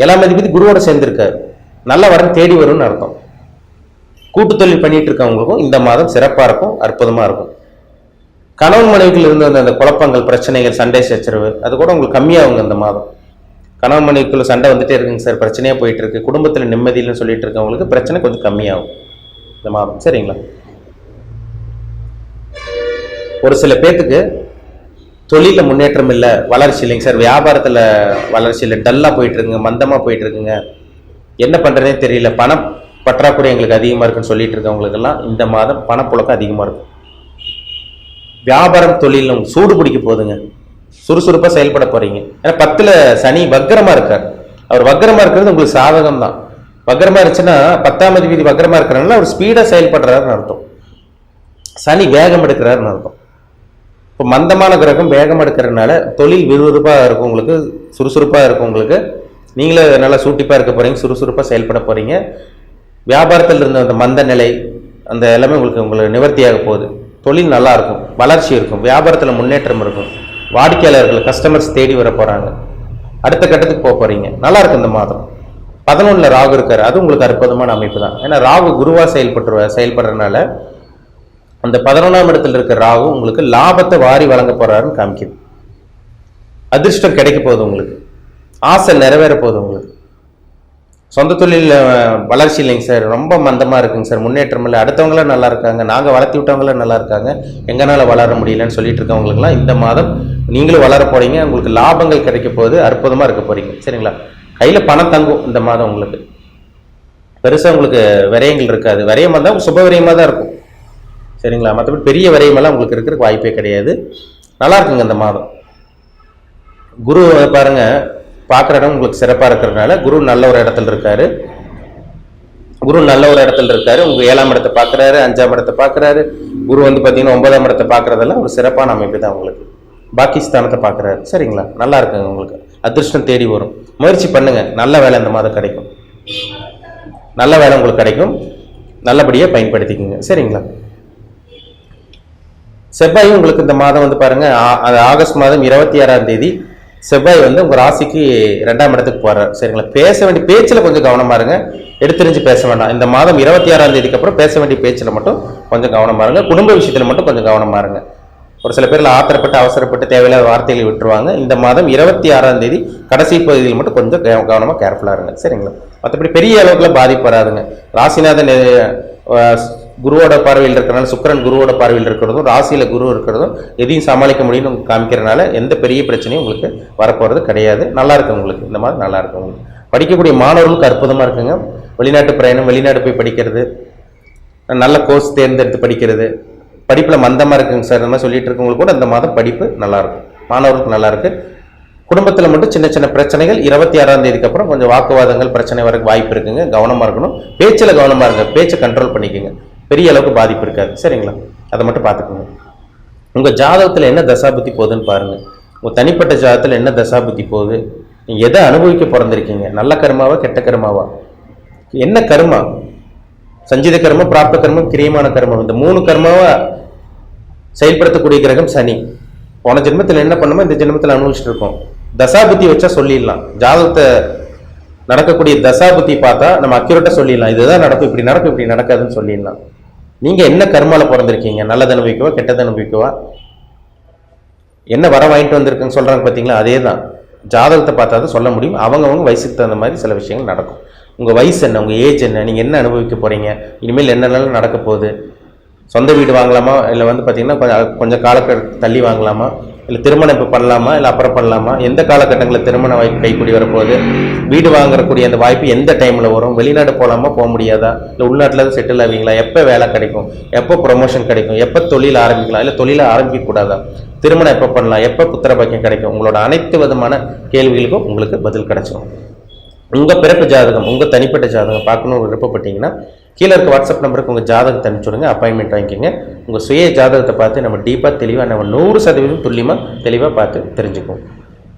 7ஆம் அதிபதி குருவோட சேர்ந்திருக்காரு, நல்ல வரன் தேடி வரும்னு அர்த்தம். கூட்டு தொழில் பண்ணிட்டு இருக்கவங்களுக்கும் இந்த மாதம் சிறப்பாக இருக்கும், அற்புதமாக இருக்கும். கணவன் மனைவிகள் இருந்த அந்த குழப்பங்கள், பிரச்சனைகள், சண்டை சச்சரவு அது கூட உங்களுக்கு கம்மியாகுங்க இந்த மாதம். கணவன் மனைவிக்குள்ள சண்டை வந்துட்டே இருக்குங்க சார், பிரச்சனையாக போயிட்டு இருக்கு, குடும்பத்தில் நிம்மதியில்னு சொல்லிட்டு இருக்கவங்களுக்கு பிரச்சனை கொஞ்சம் கம்மியாகும் இந்த மாதம். சரிங்களா? ஒரு சில பேர்த்துக்கு தொழிலில் முன்னேற்றம் இல்லை, வளர்ச்சி இல்லைங்க சார், வியாபாரத்தில் வளர்ச்சி இல்லை, டல்லாக போயிட்டு இருக்குங்க, மந்தமாக போயிட்டு இருக்குங்க, என்ன பண்ணுறதே தெரியல, பணம் பற்றாக்குறை எங்களுக்கு அதிகமாக இருக்குன்னு சொல்லிட்டு இருக்கவங்களுக்கெல்லாம் இந்த மாதம் பணப்புழக்கம் அதிகமாக இருக்கும். வியாபாரம் தொழிலும் சூடு பிடிக்க போகுதுங்க, சுறுசுறுப்பாக செயல்பட போறீங்க. ஏன்னா 10ல் சனி வக்ரமாக இருக்கார், அவர் வக்ரமாக இருக்கிறது உங்களுக்கு சாதகம் தான். வக்ரமாக இருந்துச்சுன்னா 10ஆம் அதிபதி வக்ரமாக இருக்கிறனால அவர் ஸ்பீடாக செயல்படுறாருன்னு அர்த்தம், சனி வேகம் எடுக்கிறாருன்னு அர்த்தம். இப்போ மந்தமான கிரகம் வேகம் எடுக்கிறதுனால தொழில் விறுவிறுப்பாக இருக்கும் உங்களுக்கு, சுறுசுறுப்பாக இருக்கும் உங்களுக்கு, நீங்களே நல்லா சூட்டிப்பாக இருக்க போகிறீங்க, சுறுசுறுப்பாக செயல்பட போகிறீங்க. வியாபாரத்தில் இருந்த அந்த மந்த நிலை அந்த எல்லாமே உங்களுக்கு நிவர்த்தியாக போகுது. தொழில் நல்லா இருக்கும், வளர்ச்சி இருக்கும், வியாபாரத்தில் முன்னேற்றம் இருக்கும், வாடிக்கையாளர்கள் கஸ்டமர்ஸ் தேடி வர போகிறாங்க, அடுத்த கட்டத்துக்கு போக போகிறீங்க. நல்லா இருக்கும் இந்த மாதம். 11ல் ராகு இருக்கார், அது உங்களுக்கு அற்புதமான அமைப்பு தான். ஏன்னா ராகு குருவாக செயல்படுறதுனால அந்த 11ஆம் இடத்துல இருக்கிற ராகு உங்களுக்கு லாபத்தை வாரி வழங்க போறாருன்னு காமிக்குது. அதிர்ஷ்டம் கிடைக்க போகுது உங்களுக்கு, ஆசை நிறைவேற போகுது உங்களுக்கு. சொந்த தொழில் வளர்ச்சி இல்லைங்க சார், ரொம்ப மந்தமாக இருக்குங்க சார், முன்னேற்றம் இல்லை, அடுத்தவங்களாம் நல்லா இருக்காங்க, நாங்கள் வளர்த்தி விட்டவங்களாம் நல்லா இருக்காங்க, எங்களால் வளர முடியலன்னு சொல்லிட்டு இருக்கவங்களுக்குலாம் இந்த மாதம் நீங்களும் வளர போறீங்க, உங்களுக்கு லாபங்கள் கிடைக்க போகுது, அற்புதமாக இருக்க போறீங்க. சரிங்களா? கையில் பணம் தங்கும் இந்த மாதம் உங்களுக்கு, பெருசாக உங்களுக்கு விரயங்கள் இருக்காது. விரயம் வந்தால் சுப விரயமாக தான் இருக்கும். சரிங்களா? மற்றபடி பெரிய விரயமெல்லாம் உங்களுக்கு இருக்கிறதுக்கு வாய்ப்பே கிடையாது. நல்லா இருக்குங்க இந்த மாதம். குரு பாருங்க பார்க்குற இடம் உங்களுக்கு சிறப்பாக இருக்கிறதுனால குரு நல்ல ஒரு இடத்துல இருக்காரு. குரு நல்ல ஒரு இடத்துல இருக்காரு, உங்க 7ஆம் இடத்தை பார்க்குறாரு, 5ஆம் இடத்தை பார்க்குறாரு. குரு வந்து பார்த்தீங்கன்னா 9ஆம் இடத்தை பார்க்குறதெல்லாம் ஒரு சிறப்பான அமைப்பு தான் உங்களுக்கு. பாகிஸ்தானத்தை பார்க்குறாரு. சரிங்களா? நல்லா இருக்குங்க உங்களுக்கு, அதிர்ஷ்டம் தேடி வரும். முயற்சி பண்ணுங்க, நல்ல வேலை இந்த மாதம் கிடைக்கும், நல்ல வேலை உங்களுக்கு கிடைக்கும், நல்லபடியாக பயன்படுத்திக்கோங்க. சரிங்களா? செவ்வாய் உங்களுக்கு இந்த மாதம் வந்து பாருங்க, ஆகஸ்ட் மாதம் 26ஆம் தேதி செவ்வாய் வந்து உங்க ராசிக்கு 2ஆம் இடத்துக்கு போறாரு. சரிங்களா? பேச வேண்டிய பேச்சில் கொஞ்சம் கவனமா இருங்க, எடுத்துரிஞ்சு பேச வேண்டாம். இந்த மாதம் 26ஆம் தேதிக்கு அப்புறம் பேச வேண்டிய பேச்சில் மட்டும் கொஞ்சம் கவனமா இருங்க, குடும்ப விஷயத்துல மட்டும் கொஞ்சம் கவனமா இருங்க. ஒரு சில பேர்ல ஆத்திரப்பட்டு அவசரப்பட்டு தேவையில்லாத வார்த்தைகளை விட்டுருவாங்க. இந்த மாதம் 26ஆம் தேதி கடைசி பகுதியில் மட்டும் கொஞ்சம் கவனமா கேர்ஃபுல்லா இருங்க. சரிங்களா? மற்றபடி பெரிய அளவுக்குள்ள பாதிப்பு வராதுங்க. ராசிநாதன் குருவோட பார்வையில் இருக்கிறனால, சுக்கிரன் குருவோட பார்வையில் இருக்கிறதும், ராசியில குரு இருக்கிறதும் எதையும் சமாளிக்க முடியும்னு காமிக்கிறதுனால எந்த பெரிய பிரச்சனையும் உங்களுக்கு வரப்போறது கிடையாது. நல்லா இருக்கு உங்களுக்கு இந்த மாதிரி, நல்லா இருக்கு உங்களுக்கு. படிக்கக்கூடிய மாணவர்களுக்கு அற்புதமா இருக்குங்க. வெளிநாட்டு பிரயாணம், வெளிநாடு போய் படிக்கிறது, நல்ல கோர்ஸ் தேர்ந்தெடுத்து படிக்கிறது, படிப்புல மந்தமா இருக்குங்க சார் இந்த மாதிரி சொல்லிட்டு இருக்கவங்களுக்கு கூட இந்த மாதம் படிப்பு நல்லா இருக்கும், மாணவர்களுக்கு நல்லா இருக்கு. குடும்பத்துல மட்டும் சின்ன சின்ன பிரச்சனைகள் 26ஆம் தேதிக்கு அப்புறம் கொஞ்சம் வாக்குவாதங்கள் பிரச்சனை வர வாய்ப்பு இருக்குங்க, கவனமா இருக்கணும். பேச்சில் கவனமா இருங்க, பேச்சை கண்ட்ரோல் பண்ணிக்கோங்க, பெரிய அளவுக்கு பாதிப்பு இருக்காது. சரிங்களா? அதை மட்டும் பார்த்துக்கோங்க. உங்கள் ஜாதகத்தில் என்ன தசாபுத்தி போகுதுன்னு பாருங்கள். உங்கள் தனிப்பட்ட ஜாதகத்தில் என்ன தசாபுத்தி போகுது, நீங்கள் எதை அனுபவிக்க பிறந்திருக்கீங்க, நல்ல கர்மாவா கெட்ட கர்மாவா, என்ன கர்மா, சஞ்சித கர்மம், பிராப்த கர்மம், கிரியமான கர்மம், இந்த 3 கர்மாவை செயல்படுத்தக்கூடிய கிரகம் சனி. போன ஜென்மத்தில் என்ன பண்ணுமோ இந்த ஜென்மத்தில் அனுபவிச்சுட்டு இருக்கோம். தசாபுத்தி வச்சா சொல்லிடலாம். ஜாதகத்தை நடக்கக்கூடிய தசாபுத்தி பார்த்தா நம்ம அக்யூரேட்டாக சொல்லிடலாம், இதுதான் நடக்கும், இப்படி நடக்கும், இப்படி நடக்காதுன்னு சொல்லிடலாம். நீங்கள் என்ன கர்மால பிறந்திருக்கீங்க, நல்லது அனுபவிக்கவா கெட்டது அனுபவிக்கவா, என்ன வர வாங்கிட்டு வந்திருக்குன்னு சொல்கிறாங்க பார்த்தீங்களா, அதே தான் ஜாதகத்தை பார்த்தா தான் சொல்ல முடியும். அவங்கவுங்க வயசுக்கு தகுந்த மாதிரி சில விஷயங்கள் நடக்கும். உங்கள் வயசு என்ன, உங்கள் ஏஜ் என்ன, நீங்கள் என்ன அனுபவிக்க போகிறீங்க, இனிமேல் என்னென்னலாம் நடக்க போகுது, சொந்த வீடு வாங்கலாமா, இல்லை பார்த்தீங்கன்னா கொஞ்சம் காலக்கட்ட தள்ளி வாங்கலாமா, இல்லை திருமணம் இப்போ பண்ணலாமா, இல்லை அப்புறம் பண்ணலாமா, எந்த காலகட்டங்களில் திருமண வாய்ப்பு கைக்கூடி வரப்போகுது, வீடு வாங்கக்கூடிய அந்த வாய்ப்பு எந்த டைமில் வரும், வெளிநாடு போகலாமா போக முடியாதா, இல்லை உள்நாட்டில் தான் செட்டில் ஆவீங்களா, எப்போ வேலை கிடைக்கும், எப்போ ப்ரொமோஷன் கிடைக்கும், எப்போ தொழில் ஆரம்பிக்கலாம், இல்லை தொழிலை ஆரம்பிக்கக்கூடாதா, திருமணம் எப்போ பண்ணலாம், எப்போ புத்திர பாக்கியம் கிடைக்கும், உங்களோட அனைத்து விதமான கேள்விகளுக்கும் உங்களுக்கு பதில் கிடைச்சிடும். உங்கள் பிறப்பு ஜாதகம், உங்கள் தனிப்பட்ட ஜாதகம் பார்க்கணுன்னு விருப்பப்பட்டீங்கன்னா கீழே இருக்க வாட்ஸ்அப் நம்பருக்கு உங்கள் ஜாதகத்தை அனுப்பிச்சுடுங்க, அப்பாயின்மெண்ட் வாங்கிக்கோங்க. உங்கள் சுய ஜாதகத்தை பார்த்து நம்ம டீப்பாக தெளிவாக நம்ம 100% துல்லியமாக தெளிவாக பார்த்து தெரிஞ்சுக்குவோம்.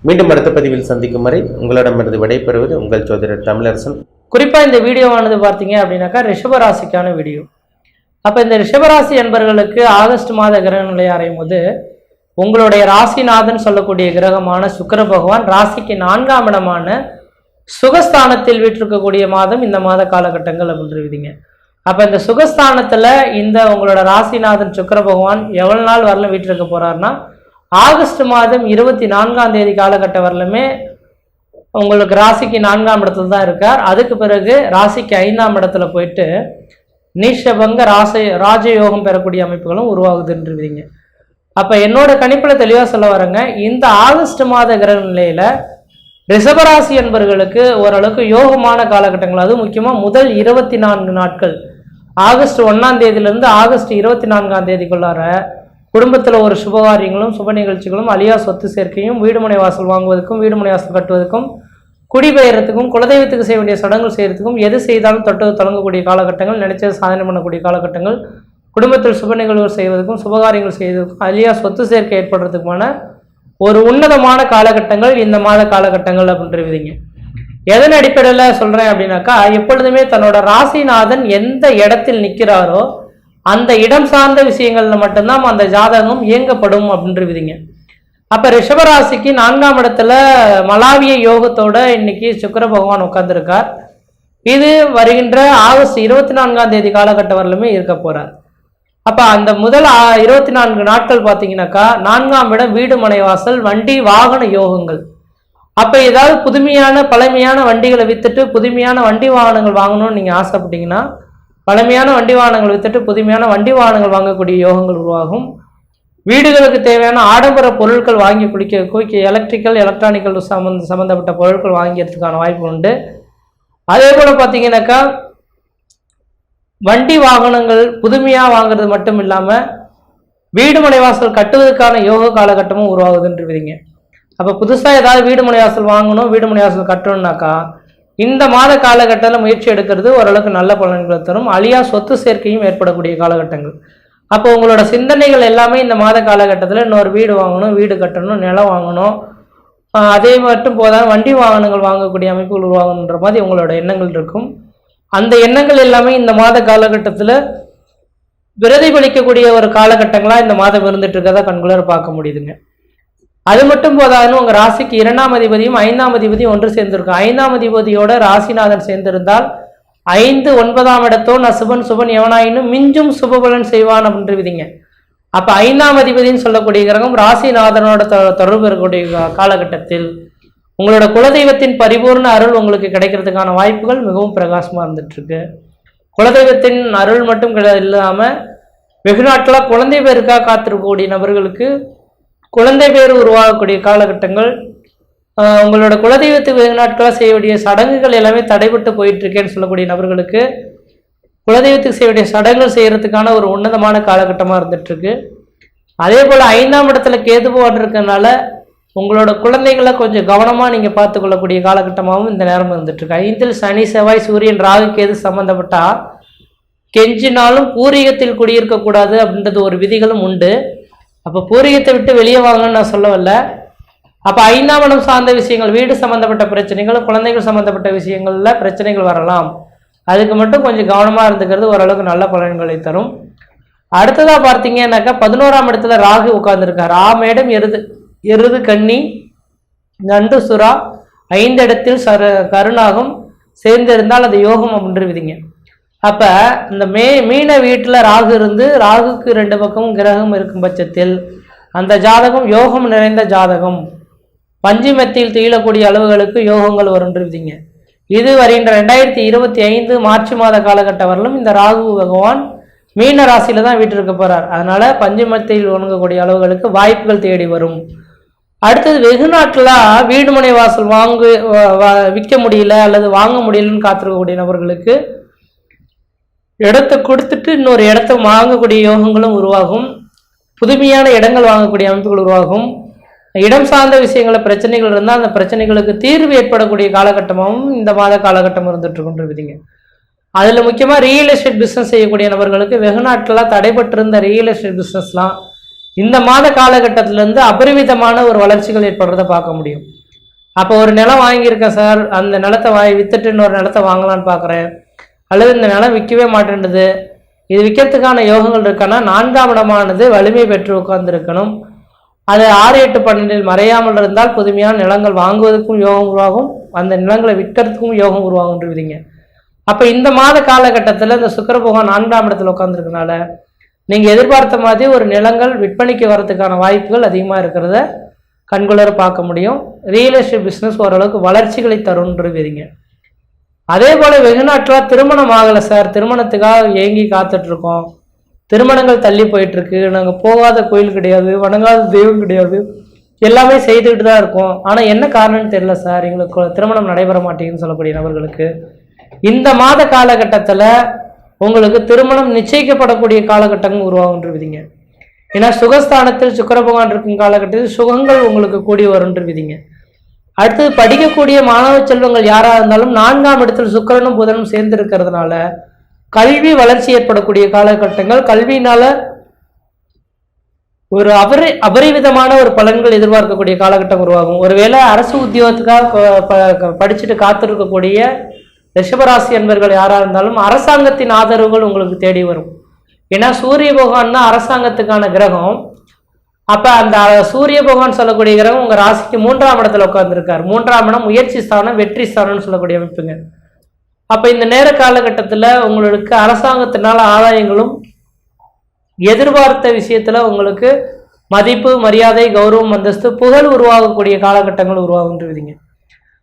மீண்டும் அடுத்த பதிவில் சந்திக்கும் வரை உங்களிடமிருந்து விடைபெறுவது உங்கள் ஜோதிடர் தமிழரசன். குறிப்பாக இந்த வீடியோவானது பார்த்தீங்க அப்படின்னாக்கா ரிஷபராசிக்கான வீடியோ. அப்போ இந்த ரிஷபராசி என்பவர்களுக்கு ஆகஸ்ட் மாத கிரக நிலை அறையும் போது உங்களுடைய ராசிநாதன் சொல்லக்கூடிய கிரகமான சுக்கிர பகவான் ராசிக்கு 4ஆம் இடமான சுகஸ்தானத்தில் வீற்றிருக்கக்கூடிய மாதம் இந்த மாத காலகட்டங்கள் அப்படின்றீங்க. அப்போ இந்த சுகஸ்தானத்தில் இந்த உங்களோட ராசிநாதன் சுக்கிர பகவான் எவ்வளோ நாள் வரலும் வீற்றிருக்க போகிறாருன்னா ஆகஸ்ட் மாதம் 24ஆம் தேதி காலகட்டம் வரலுமே உங்களுக்கு ராசிக்கு 4ஆம் இடத்துல தான் இருக்கார். அதுக்கு பிறகு ராசிக்கு 5ஆம் இடத்துல போயிட்டு நீஷபங்க ராஜயோகம் பெறக்கூடிய அமைப்புகளும் உருவாகுதுன்றீங்க. அப்போ என்னோட கணிப்பில் தெளிவாக சொல்ல வரேங்க, இந்த ஆகஸ்ட் மாத கிரக நிலையில் ரிஷபராசி என்பவர்களுக்கு ஓரளவுக்கு யோகமான காலகட்டங்கள், அதுவும் முக்கியமாக முதல் 24 நாட்கள் ஆகஸ்ட் 1ஆம் தேதியிலிருந்து ஆகஸ்ட் 24ஆம் தேதிக்குள்ளார குடும்பத்தில் ஒரு சுபகாரியங்களும் சுப நிகழ்ச்சிகளும் அழியா சொத்து சேர்க்கையும் வீடுமனை வாசல் வாங்குவதற்கும் வீடுமனை வாசல் கட்டுவதற்கும் குடிபெயர்றதுக்கும் குலதெய்வத்துக்கு செய்ய வேண்டிய சடங்குகள் செய்யறதுக்கும் எது செய்தாலும் தொட்டு தொடங்கக்கூடிய காலகட்டங்கள், நினைச்சது சாதனை பண்ணக்கூடிய காலகட்டங்கள், குடும்பத்தில் சுப நிகழ்வுகள் செய்வதற்கும் சுபகாரியங்கள் செய்வதற்கும் அழியா சொத்து சேர்க்கை ஏற்படுறதுக்குமான ஒரு உன்னதமான காலகட்டங்கள் இந்த மாத காலகட்டங்கள் அப்படின்றீங்க. எதன் அடிப்படையில் சொல்கிறேன் அப்படின்னாக்கா, எப்பொழுதுமே தன்னோட ராசிநாதன் எந்த இடத்தில் நிற்கிறாரோ அந்த இடம் சார்ந்த விஷயங்கள்ல மட்டும்தான் அந்த ஜாதகம் இயங்கப்படும் அப்படின்றீங்க. அப்போ ரிஷபராசிக்கு 4ஆம் இடத்துல மலாவிய யோகத்தோட இன்னைக்கு சுக்கிர பகவான் உட்கார்ந்துருக்கார். இது வருகின்ற ஆகஸ்ட் 24ஆம் தேதி காலகட்டம் வரலுமே இருக்க போறார். அப்போ அந்த முதல் 24 நாட்கள் பார்த்தீங்கன்னாக்கா 4ஆம் இடம் வீடு மனை வாசல் வண்டி வாகன யோகங்கள். அப்போ ஏதாவது புதுமையான பழமையான வண்டிகளை வித்துட்டு புதுமையான வண்டி வாகனங்கள் வாங்கணும்னு நீங்கள் ஆசைப்பட்டீங்கன்னா பழமையான வண்டி வாகனங்கள் வித்துட்டு புதுமையான வண்டி வாகனங்கள் வாங்கக்கூடிய யோகங்கள் உருவாகும். வீடுகளுக்கு தேவையான ஆடம்பர பொருட்கள் வாங்கி குவிக்க எலக்ட்ரானிக்கல் சம்மந்தப்பட்ட பொருட்கள் வாங்கிறதுக்கான வாய்ப்பு உண்டு. அதே போல் பார்த்தீங்கன்னாக்கா வண்டி வாகனங்கள் புதுமையாக வாங்குறது மட்டும் இல்லாமல் வீடு மனை வாசல் கட்டுவதற்கான யோக காலகட்டமும் உருவாகுதுன்றீங்க. அப்போ புதுசாக ஏதாவது வீடு மனை வாசல் வாங்கணும், வீடு மனை வாசல் கட்டணும்னாக்கா இந்த மாத காலகட்டத்தில் முயற்சி எடுக்கிறது ஓரளவுக்கு நல்ல பலன்களை தரும். அழியா சொத்து சேர்க்கையும் ஏற்படக்கூடிய காலகட்டங்கள். அப்போ உங்களோட சிந்தனைகள் எல்லாமே இந்த மாத காலகட்டத்தில் இன்னொரு வீடு வாங்கணும், வீடு கட்டணும், நிலம் வாங்கணும், அதே மட்டும் போதால் வண்டி வாகனங்கள் வாங்கக்கூடிய அமைப்புகள் உருவாகணுன்ற மாதிரி உங்களோட எண்ணங்கள் இருக்கும். அந்த எண்ணங்கள் எல்லாமே இந்த மாத காலகட்டத்தில் பிரதிபலிக்கக்கூடிய ஒரு காலகட்டங்களாக இந்த மாதம் இருந்துட்டு இருக்கதா கண்குளர் பார்க்க முடியுதுங்க. அது மட்டும் போதாதுன்னு உங்கள் ராசிக்கு 2ஆம் அதிபதியும் 5ஆம் அதிபதியும் ஒன்று சேர்ந்திருக்கும். 5ஆம் அதிபதியோட ராசிநாதன் சேர்ந்திருந்தால் 5 9ஆம் இடத்தோ சுபன் எவனாயினும் மிஞ்சும் சுபபலன் செய்வான் அப்படின்றீங்க. அப்போ 5ஆம் அதிபதினு சொல்லக்கூடிய கிரகம் ராசிநாதனோட தொடர்பு இருக்கக்கூடிய காலகட்டத்தில் உங்களோட குலதெய்வத்தின் பரிபூர்ண அருள் உங்களுக்கு கிடைக்கிறதுக்கான வாய்ப்புகள் மிகவும் பிரகாசமாக இருந்துட்டுருக்கு. குலதெய்வத்தின் அருள் மட்டும் இல்லாமல் வெகு நாட்களாக குழந்தை பேருக்காக காத்திருக்கக்கூடிய நபர்களுக்கு குழந்தை பேர் உருவாகக்கூடிய காலகட்டங்கள், உங்களோட குலதெய்வத்துக்கு வெகு நாட்களாக செய்ய வேண்டிய சடங்குகள் எல்லாமே தடைபட்டு போயிட்டுருக்கேன்னு சொல்லக்கூடிய நபர்களுக்கு குலதெய்வத்துக்கு செய்ய வேண்டிய சடங்குகள் செய்கிறதுக்கான ஒரு உன்னதமான காலகட்டமாக இருந்துகிட்ருக்கு. அதே போல் 5ஆம் இடத்துல கேது பகவான் இருக்கனால உங்களோட குழந்தைகளை கொஞ்சம் கவனமாக நீங்கள் பார்த்து கொள்ளக்கூடிய காலகட்டமாகவும் இந்த நேரம் இருந்துகிட்ருக்கு. 5இல் சனி செவ்வாய் சூரியன் ராகு கேது சம்மந்தப்பட்டால் கெஞ்சினாலும் பூர்வீகத்தில் குடியிருக்கக்கூடாது அப்படின்றது ஒரு விதிகளும் உண்டு. அப்போ பூர்வீகத்தை விட்டு வெளியே வாங்கன்னு நான் சொல்ல வரல. அப்போ 5ஆம் இடம் சார்ந்த விஷயங்கள், வீடு சம்பந்தப்பட்ட பிரச்சனைகள், குழந்தைகள் சம்பந்தப்பட்ட விஷயங்கள்ல பிரச்சனைகள் வரலாம். அதுக்கு மட்டும் கொஞ்சம் கவனமா இருந்துக்கிறது ஓரளவுக்கு நல்ல பலன்களை தரும். அடுத்ததா பார்த்தீங்கன்னாக்கா 11ஆம் இடத்துல ராகு உட்கார்ந்துருக்கார். ஆமேடம் எருது கன்னி நண்டு சுறா 5 இடத்தில் கருணாகம் சேர்ந்திருந்தால் அது யோகம் அப்படின்ற விதிங்க. அப்ப இந்த மீன வீட்டுல ராகு இருந்து, ராகுக்கு 2 பக்கமும் கிரகம் இருக்கும் பட்சத்தில் அந்த ஜாதகம் யோகம் நிறைந்த ஜாதகம். பஞ்சமத்தில் தீழக்கூடிய அளவுகளுக்கு யோகங்கள் வரும்ன்ற விதிங்க. இது வருகின்ற 2025 மார்ச் மாத காலகட்டம் வரலும் இந்த ராகு பகவான் மீன ராசியில தான் வீட்டிற்கு போறார். அதனால பஞ்சமத்தில் ஒழுங்கக்கூடிய அளவுகளுக்கு வாய்ப்புகள் தேடி வரும். அடுத்தது வெகு நாட்டில் வீடு மனை வாசல் விற்க முடியல அல்லது வாங்க முடியலன்னு காத்திருக்கக்கூடிய நபர்களுக்கு இடத்தை கொடுத்துட்டு இன்னொரு இடத்தை வாங்கக்கூடிய யோகங்களும் உருவாகும். புதுமையான இடங்கள் வாங்கக்கூடிய அமைப்புகள் உருவாகும். இடம் சார்ந்த விஷயங்கள பிரச்சனைகள் இருந்தால் அந்த பிரச்சனைகளுக்கு தீர்வு ஏற்படக்கூடிய காலகட்டமாகவும் இந்த மாத காலகட்டம் இருந்துட்டு இருக்குன்ற விதிங்க. அதில் முக்கியமாக ரியல் எஸ்டேட் பிஸ்னஸ் செய்யக்கூடிய நபர்களுக்கு வெகு நாட்களாக தடைபட்டிருந்த ரியல் எஸ்டேட் பிஸ்னஸ்லாம் இந்த மாத காலகட்டத்திலேருந்து அபரிமிதமான ஒரு வளர்ச்சிகள் ஏற்படுறதை பார்க்க முடியும். அப்போ ஒரு நிலம் வாங்கியிருக்கேன் சார், அந்த நிலத்தை விற்றுட்டு இன்னொரு நிலத்தை வாங்கலான்னு பார்க்குறேன், அல்லது இந்த நிலம் விற்கவே மாட்டேன்றது, இது விற்கிறதுக்கான யோகங்கள் இருக்கான்னா 4ஆம் இடமானது வலிமை பெற்று உட்கார்ந்துருக்கணும். அது 6, 8, 12 மறையாமல் இருந்தால் புதுமையான நிலங்கள் வாங்குவதற்கும் யோகம் உருவாகும், அந்த நிலங்களை விற்கிறதுக்கும் யோகம் உருவாகுன்றீங்க. அப்போ இந்த மாத காலகட்டத்தில் இந்த சுக்கிர பகவான் 4ஆம் இடத்துல உட்காந்துருக்கனால நீங்கள் எதிர்பார்த்த மாதிரி ஒரு நிலங்கள் விற்பனைக்கு வரதுக்கான வாய்ப்புகள் அதிகமாக இருக்கிறத கண்குளர பார்க்க முடியும். ரியல் எஸ்டேட் பிஸ்னஸ் ஓரளவுக்கு வளர்ச்சிகளை தருன்றீங்க. அதே போல் வெகு நாட்டில் திருமணம் ஆகலை சார், திருமணத்துக்காக ஏங்கி காத்துட்ருக்கோம், திருமணங்கள் தள்ளி போயிட்டுருக்கு, நாங்கள் போகாத கோயில் கிடையாது, வணங்காத தெய்வம் கிடையாது, எல்லாமே செய்துக்கிட்டு தான் இருக்கோம், ஆனால் என்ன காரணம்னு தெரியல சார், எங்களுக்கு திருமணம் நடைபெற மாட்டேங்குன்னு சொல்லக்கூடிய நபர்களுக்கு இந்த மாத காலகட்டத்தில் உங்களுக்கு திருமணம் நிச்சயிக்கப்படக்கூடிய காலகட்டங்கள் உருவாகுன்றவிதிங்க. ஏன்னா சுகஸ்தானத்தில் சுக்கிர பகவான் இருக்கும் காலகட்டத்தில் சுகங்கள் உங்களுக்கு கூடி வரும்ன்ற விதிங்க. அடுத்தது படிக்கக்கூடிய மாணவ செல்வங்கள் யாராக இருந்தாலும் 4ஆம் இடத்தில் சுக்கிரனும் புதனும் சேர்ந்து இருக்கிறதுனால கல்வி வளர்ச்சி ஏற்படக்கூடிய காலகட்டங்கள், கல்வியினால ஒரு அபரிவிதமான ஒரு பலன்கள் எதிர்பார்க்கக்கூடிய காலகட்டம் உருவாகும். ஒருவேளை அரசு உத்தியோகத்துக்காக படிச்சுட்டு காத்திருக்கக்கூடிய ரிஷபராசி என்பர்கள் யாராக இருந்தாலும் அரசாங்கத்தின் ஆதரவுகள் உங்களுக்கு தேடி வரும். ஏன்னா சூரிய பகவான் தான் அரசாங்கத்துக்கான கிரகம். அப்ப அந்த சூரிய பகவான் சொல்லக்கூடிய கிரகம் உங்க ராசிக்கு 3ஆம் இடத்துல உட்கார்ந்துருக்காரு. 3ஆம் இடம் முயற்சி ஸ்தானம், வெற்றி ஸ்தானம்னு சொல்லக்கூடிய அமைப்புங்க. அப்ப இந்த நேர காலகட்டத்தில் உங்களுக்கு அரசாங்கத்தினால ஆதாயங்களும், எதிர்பார்த்த விஷயத்துல உங்களுக்கு மதிப்பு, மரியாதை, கௌரவம், அந்தஸ்து, புகழ் உருவாகக்கூடிய காலகட்டங்கள் உருவாகுன்றீங்க.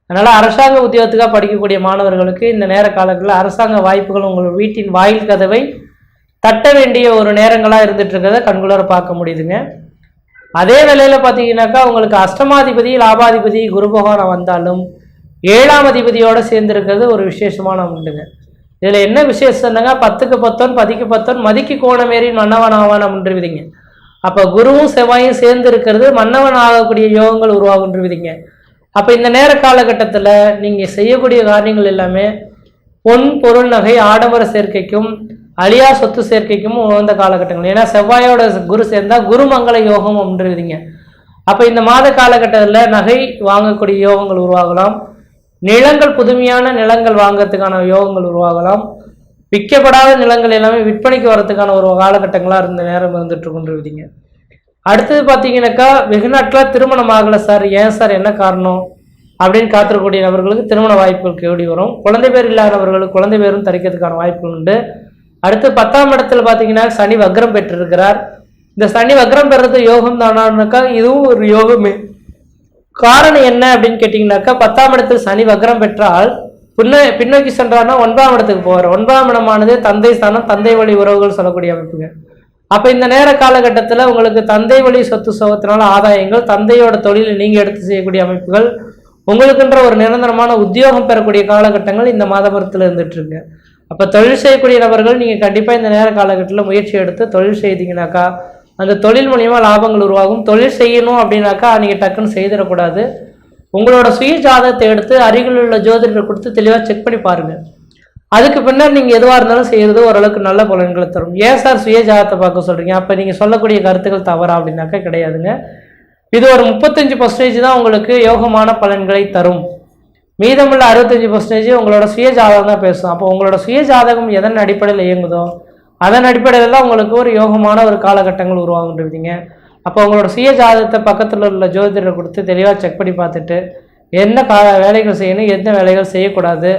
அதனால அரசாங்க உத்தியோகத்துக்காக படிக்கக்கூடிய மாணவர்களுக்கு இந்த நேர காலங்களில் அரசாங்க வாய்ப்புகள் உங்கள் வீட்டின் வாயில் கதவை தட்ட வேண்டிய ஒரு நேரங்களாக இருந்துட்டு இருக்கிறத கண்குளர பார்க்க முடியுதுங்க. அதே வேளையில பார்த்தீங்கன்னாக்கா உங்களுக்கு அஷ்டமாதிபதி, லாபாதிபதி, குரு பகவான் வந்தாலும் 7ஆம் அதிபதியோட சேர்ந்திருக்கிறது ஒரு விசேஷமான உண்டுங்க. இதுல என்ன விசேஷம்னாங்க 10க்கு 10, 10க்கு 10, மதிக்கு கோணமேறி மன்னவன் ஆவான் அப்படின்றவிதிங்க. அப்ப குருவும் செவ்வாயும் சேர்ந்து இருக்கிறது மன்னவன் ஆகக்கூடிய யோகங்கள் உருவாகுன்றவிதிங்க. அப்ப இந்த நேர காலகட்டத்தில் நீங்க செய்யக்கூடிய காரியங்கள் எல்லாமே பொன், பொருள், நகை, ஆடம்பர சேர்க்கைக்கும் அழியா சொத்து சேர்க்கைக்கும் உகந்த காலகட்டங்கள். ஏன்னா செவ்வாயோட குரு சேர்ந்தா குருமங்கள யோகம் அப்படின்றீங்க. அப்ப இந்த மாத காலகட்டத்தில் நகை வாங்கக்கூடிய யோகங்கள் உருவாகலாம், நிலங்கள், புதுமையான நிலங்கள் வாங்கறதுக்கான யோகங்கள் உருவாகலாம், விற்கப்படாத நிலங்கள் எல்லாமே விற்பனைக்கு வரதுக்கான ஒரு காலகட்டங்களா இருந்த நேரம் இருந்துட்டு இருக்குன்றீங்க. அடுத்தது பார்த்தீங்கன்னாக்கா வெகு நாட்டில் திருமணம் ஆகலை சார், ஏன் சார், என்ன காரணம் அப்படின்னு காத்திருக்கக்கூடிய நபர்களுக்கு திருமண வாய்ப்புகள் கேடி வரும். குழந்தை பேர் இல்லாதவர்களுக்கு குழந்தை பேரும் தரிக்கிறதுக்கான வாய்ப்புகள் உண்டு. அடுத்து 10ஆம் இடத்துல பார்த்தீங்கன்னா சனி வக்ரம் பெற்றிருக்கிறார். இந்த சனி வக்ரம் பெறது யோகம் தானாக்கா இதுவும் ஒரு யோகமே. காரணம் என்ன அப்படின்னு கேட்டிங்கனாக்கா 10ஆம் இடத்தில் சனி வக்ரம் பெற்றால் பின்னோக்கி சென்றார்னா 9ஆம் இடத்துக்கு போவார். 9ஆம் இடமானது தந்தை ஸ்தானம், தந்தை வழி உறவுகள் சொல்லக்கூடிய அமைப்புங்க. அப்ப இந்த நேர காலகட்டத்தில் உங்களுக்கு தந்தை வழி சொத்து சோகத்தினால ஆதாயங்கள், தந்தையோட தொழிலை நீங்க எடுத்து செய்யக்கூடிய அமைப்புகள், உங்களுக்குன்ற ஒரு நிரந்தரமான உத்தியோகம் பெறக்கூடிய காலகட்டங்கள் இந்த மாதபுரத்தில் இருந்துட்டு இருக்கு. அப்ப தொழில் செய்யக்கூடிய நபர்கள் நீங்க கண்டிப்பா இந்த நேர காலகட்டத்தில் முயற்சி எடுத்து தொழில் செய்தீங்கன்னாக்கா அந்த தொழில் மூலியமா லாபங்கள் உருவாகும். தொழில் செய்யணும் அப்படின்னாக்கா நீங்க டக்குன்னு செய்திடக்கூடாது. உங்களோட சுய ஜாதகத்தை எடுத்து அருகில் உள்ள ஜோதிடரை கொடுத்து தெளிவாக செக் பண்ணி பாருங்க. அதுக்கு பின்னர் நீங்கள் எதுவாக இருந்தாலும் செய்கிறது ஓரளவுக்கு நல்ல பலன்களை தரும். ஏன் சார் சுய ஜாதகத்தை பார்க்க சொல்கிறீங்க, அப்போ நீங்கள் சொல்லக்கூடிய கருத்துக்கள் தவறா அப்படின்னாக்கா கிடையாதுங்க. இது ஒரு 35% தான் உங்களுக்கு யோகமான பலன்களை தரும். மீதமுள்ள 65% உங்களோட சுய ஜாதகம் தான் பேசும். அப்போ உங்களோட சுய ஜாதகம் எதன் அடிப்படையில் இயங்குதோ அதன் அடிப்படையில் தான் உங்களுக்கு ஒரு யோகமான ஒரு காலகட்டங்கள் உருவாகுன்றீங்க. அப்போ உங்களோட சுய ஜாதகத்தை பக்கத்தில் உள்ள ஜோதிடரை கொடுத்து தெளிவாக செக் பண்ணி பார்த்துட்டு என்ன வேலைகள் செய்யணும், எந்த வேலைகள் செய்யக்கூடாது,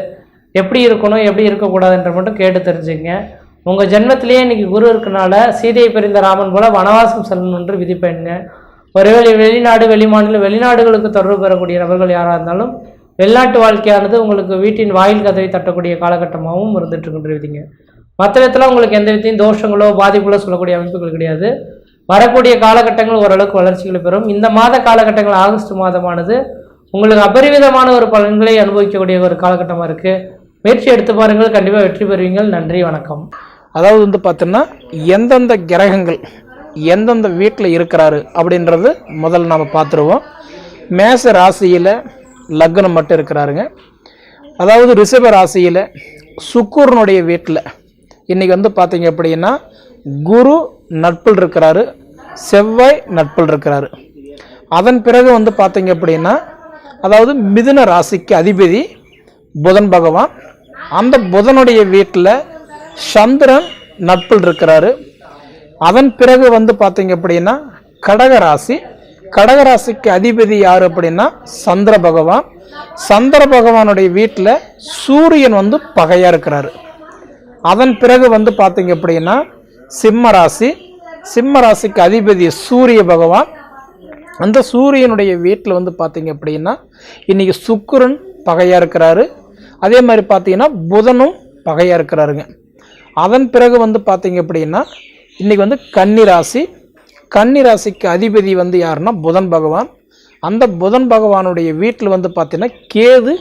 எப்படி இருக்கணும் எப்படி இருக்கக்கூடாதுன்ற மட்டும் கேட்டு தெரிஞ்சுங்க. உங்கள் ஜென்மத்திலேயே இன்றைக்கி குரு இருக்கனால சீதையை பிரிந்த ராமன் போல் வனவாசம் செல்லணும் என்று விதிப்பேனுங்க. ஒருவேளை வெளிநாடு வெளிநாடுகளுக்கு தொடர்பு பெறக்கூடிய நபர்கள் யாராக இருந்தாலும் வெளிநாட்டு வாழ்க்கையானது உங்களுக்கு வீட்டின் வாயில் கதவை தட்டக்கூடிய காலகட்டமாகவும் இருந்துட்டு விதிங்க. மற்ற விதத்தில் உங்களுக்கு எந்த விதத்தையும் தோஷங்களோ பாதிப்புகளோ சொல்லக்கூடிய அமைப்புகள் கிடையாது. வரக்கூடிய காலகட்டங்கள் ஓரளவுக்கு வளர்ச்சிகளை பெறும். இந்த மாத காலகட்டங்கள் ஆகஸ்ட் மாதமானது உங்களுக்கு அபரிவிதமான ஒரு பலன்களை அனுபவிக்கக்கூடிய ஒரு காலகட்டமாக இருக்குது. முயற்சி எடுத்து பாருங்கள், கண்டிப்பாக வெற்றி பெறுவீங்கள். நன்றி, வணக்கம். அதாவது வந்து பார்த்தோன்னா எந்தெந்த கிரகங்கள் எந்தெந்த வீட்டில் இருக்கிறாரு அப்படின்றது முதல்ல நாம் பார்த்துருவோம். மேச ராசியில் லக்னம் மட்டும் இருக்கிறாருங்க. அதாவது ரிஷப ராசியில் சுக்கிரனுடைய வீட்டில் இன்றைக்கி வந்து பார்த்தீங்க அப்படின்னா குரு நட்பில் இருக்கிறாரு, செவ்வாய் நட்பில் இருக்கிறாரு. அதன் பிறகு வந்து பார்த்தீங்க அப்படின்னா அதாவது மிதுன ராசிக்கு அதிபதி புதன் பகவான், அந்த புதனுடைய வீட்டில் சந்திரன் நட்பில் இருக்கிறாரு. அதன் பிறகு வந்து பார்த்தீங்க அப்படின்னா கடகராசிக்கு அதிபதி யார் அப்படின்னா சந்திர பகவான். சந்திர பகவானுடைய வீட்டில் சூரியன் வந்து பகையாக இருக்கிறாரு. அதன் பிறகு வந்து பார்த்தீங்க அப்படின்னா சிம்ம ராசிக்கு அதிபதி சூரிய பகவான். அந்த சூரியனுடைய வீட்டில் வந்து பார்த்தீங்க அப்படின்னா இன்றைக்கி சுக்கிரன் பகையாக இருக்கிறாரு. அதே மாதிரி பார்த்தீங்கன்னா புதனும் பகையாக இருக்கிறாருங்க. அதன் பிறகு வந்து பார்த்தீங்க அப்படின்னா இன்றைக்கி வந்து கன்னிராசிக்கு அதிபதி வந்து யாருன்னா புதன் பகவான். அந்த புதன் பகவானுடைய வீட்டில் வந்து பார்த்தீங்கன்னா கேது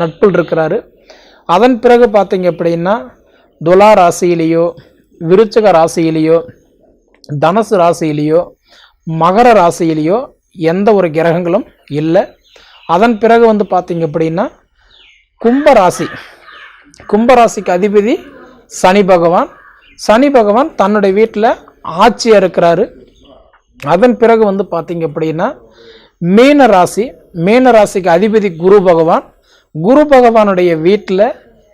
நட்பில் இருக்கிறாரு. அதன் பிறகு பார்த்தீங்க அப்படின்னா துலா ராசியிலேயோ விருச்சிக ராசியிலேயோ தனுசு ராசியிலேயோ மகர ராசியிலேயோ எந்த ஒரு கிரகங்களும் இல்லை. அதன் பிறகு வந்து பார்த்தீங்க அப்படின்னா கும்பராசிக்கு அதிபதி சனி பகவான் தன்னுடைய வீட்டில் ஆட்சியாக இருக்கிறாரு. அதன் பிறகு வந்து பார்த்தீங்க அப்படின்னா மீனராசிக்கு அதிபதி குரு பகவானுடைய வீட்டில்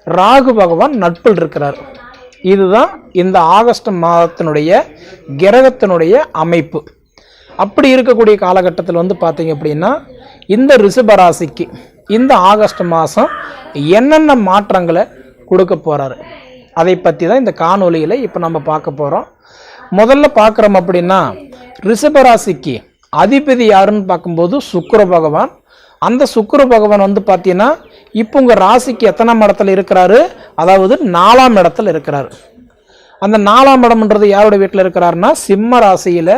ராகு பகவான் நட்பில் இருக்கிறார். இதுதான் இந்த ஆகஸ்ட் மாதத்தினுடைய கிரகத்தினுடைய அமைப்பு. அப்படி இருக்கக்கூடிய காலகட்டத்தில் வந்து பார்த்தீங்க அப்படின்னா இந்த ரிஷபராசிக்கு இந்த ஆகஸ்ட் மாதம் என்னென்ன மாற்றங்களை கொடுக்க போகிறாரு அதை பற்றி தான் இந்த காணொலியில் இப்போ நம்ம பார்க்க போகிறோம். முதல்ல பார்க்குறோம் அப்படின்னா ரிஷபராசிக்கு அதிபதி யாருன்னு பார்க்கும்போது சுக்கிர பகவான். அந்த சுக்கிர பகவான் வந்து பார்த்தீங்கன்னா இப்போ உங்கள் ராசிக்கு எத்தனாம் இடத்துல இருக்கிறாரு, அதாவது 4ஆம் இடத்துல இருக்கிறாரு. அந்த 4ஆம் இடம்ன்றது யாருடைய வீட்டில் இருக்கிறாருன்னா சிம்ம ராசியில்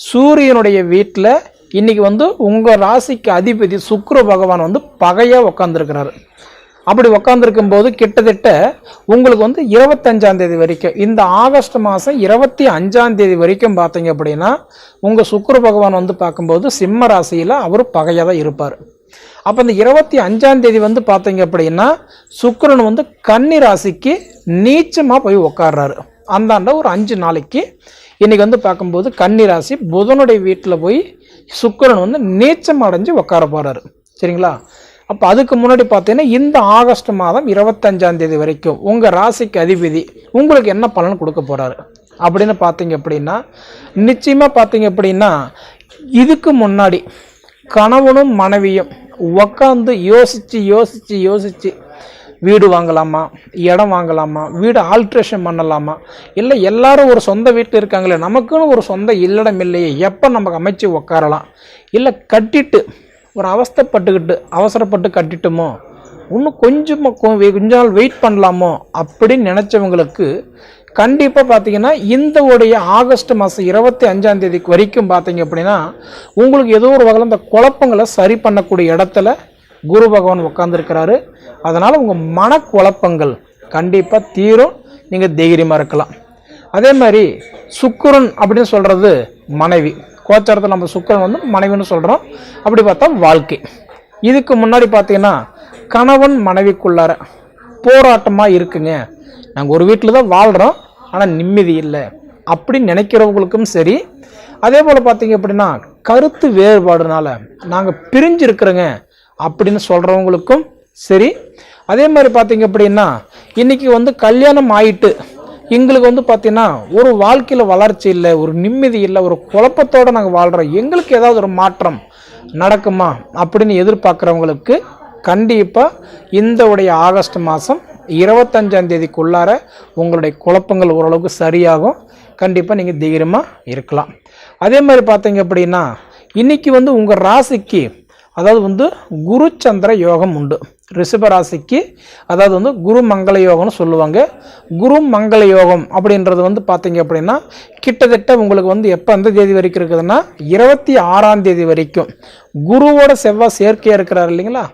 சூரியனுடைய வீட்டில் இன்றைக்கி வந்து உங்கள் ராசிக்கு அதிபதி சுக்கிர பகவான் வந்து பகையாக உக்காந்துருக்கிறாரு. அப்படி உக்காந்துருக்கும் போது கிட்டத்தட்ட உங்களுக்கு வந்து 25ஆம் தேதி வரைக்கும் இந்த ஆகஸ்ட் மாதம் 25ஆம் தேதி வரைக்கும் பார்த்தீங்க அப்படின்னா உங்கள் சுக்கிர பகவான் வந்து பார்க்கும்போது சிம்ம ராசியில் அவர் பகையாக தான் இருப்பார். அப்போ இந்த 25ஆம் தேதி வந்து பார்த்தீங்க அப்படின்னா சுக்கிரன் வந்து கன்னி ராசிக்கு நீச்சமாக போய் உட்கார்றாரு. அந்தாண்ட ஒரு 5 நாளைக்கு இன்றைக்கி வந்து பார்க்கும்போது கன்னி ராசி புதனுடைய வீட்டில் போய் சுக்கிரன் வந்து நீச்சம் அடைஞ்சு உட்கார போகிறாரு. சரிங்களா? அப்போ அதுக்கு முன்னாடி பார்த்தீங்கன்னா இந்த ஆகஸ்ட் மாதம் 25ஆம் தேதி வரைக்கும் உங்கள் ராசிக்கு அதிபதி உங்களுக்கு என்ன பலன் கொடுக்க போகிறாரு அப்படின்னு பார்த்தீங்க அப்படின்னா நிச்சயமாக பார்த்தீங்க அப்படின்னா இதுக்கு முன்னாடி கணவனும் மனைவியும் உக்காந்து யோசித்து வீடு வாங்கலாமா, இடம் வாங்கலாமா, வீடு ஆல்ட்ரேஷன் பண்ணலாமா, இல்லை எல்லாரும் ஒரு சொந்த வீட்டில் இருக்காங்களே நமக்குன்னு ஒரு சொந்த இல்லடம் இல்லையே எப்போ நமக்கு அமைச்சு உக்காரலாம், இல்லை கட்டிட்டு ஒரு அவசரப்பட்டு கட்டிட்டோமோ இன்னும் கொஞ்ச நாள் வெயிட் பண்ணலாமோ அப்படின்னு நினச்சவங்களுக்கு கண்டிப்பாக பார்த்தீங்கன்னா இந்த உடைய ஆகஸ்ட் மாதம் 25ஆம் தேதிக்கு வரைக்கும் பார்த்தீங்க அப்படின்னா உங்களுக்கு ஏதோ ஒரு வகையில் இந்த குழப்பங்களை சரி பண்ணக்கூடிய இடத்துல குரு பகவான் உட்காந்துருக்கிறாரு. அதனால் உங்கள் மனக்குழப்பங்கள் கண்டிப்பாக தீரும், நீங்கள் தைரியமாக இருக்கலாம். அதே மாதிரி சுக்கிரன் அப்படின்னு சொல்கிறது மனைவி, கோச்சாரத்தில் நம்ம சுக்கிரன் வந்து மனைவின்னு சொல்கிறோம். அப்படி பார்த்தா வாழ்க்கை. இதுக்கு முன்னாடி பார்த்தீங்கன்னா கணவன் மனைவிக்குள்ளார போராட்டமாக இருக்குங்க, நாங்கள் ஒரு வீட்டில் தான் வாழ்கிறோம் ஆனால் நிம்மதி இல்லை அப்படின்னு நினைக்கிறவங்களுக்கும் சரி, அதே போல் பார்த்தீங்க அப்படின்னா கருத்து வேறுபாடுனால நாங்கள் பிரிஞ்சு இருக்கிறோங்க அப்படின்னு சொல்கிறவங்களுக்கும் சரி, அதே மாதிரி பார்த்தீங்க அப்படின்னா இன்றைக்கி வந்து கல்யாணம் ஆயிட்டு எங்களுக்கு வந்து பார்த்தீங்கன்னா ஒரு வாழ்க்கையில் வளர்ச்சி இல்லை, ஒரு நிம்மதி இல்லை, ஒரு குழப்பத்தோடு நாங்கள் வாழ்கிறோம், எங்களுக்கு ஏதாவது ஒரு மாற்றம் நடக்குமா அப்படின்னு எதிர்பார்க்குறவங்களுக்கு கண்டிப்பாக இந்த உடைய ஆகஸ்ட் மாதம் 25ஆம் தேதிக்குள்ளார உங்களுடைய குழப்பங்கள் ஓரளவுக்கு சரியாகும். கண்டிப்பாக நீங்கள் தைரியமாக இருக்கலாம். அதே மாதிரி பார்த்தீங்க அப்படின்னா இன்றைக்கி வந்து உங்கள் ராசிக்கு அதாவது வந்து குரு சந்திர யோகம் உண்டு. ரிஷப ராசிக்கு அதாவது வந்து குரு மங்கள யோகம்னு சொல்லுவாங்க. குரு மங்கள யோகம் அப்படின்றது வந்து பார்த்தீங்க அப்படின்னா கிட்டத்தட்ட உங்களுக்கு வந்து எப்போ எந்த தேதி வரைக்கும் இருக்குதுன்னா 26ஆம் தேதி வரைக்கும் குருவோட செவ்வாய் சேர்க்கையாக இருக்கிறார் இல்லைங்களா,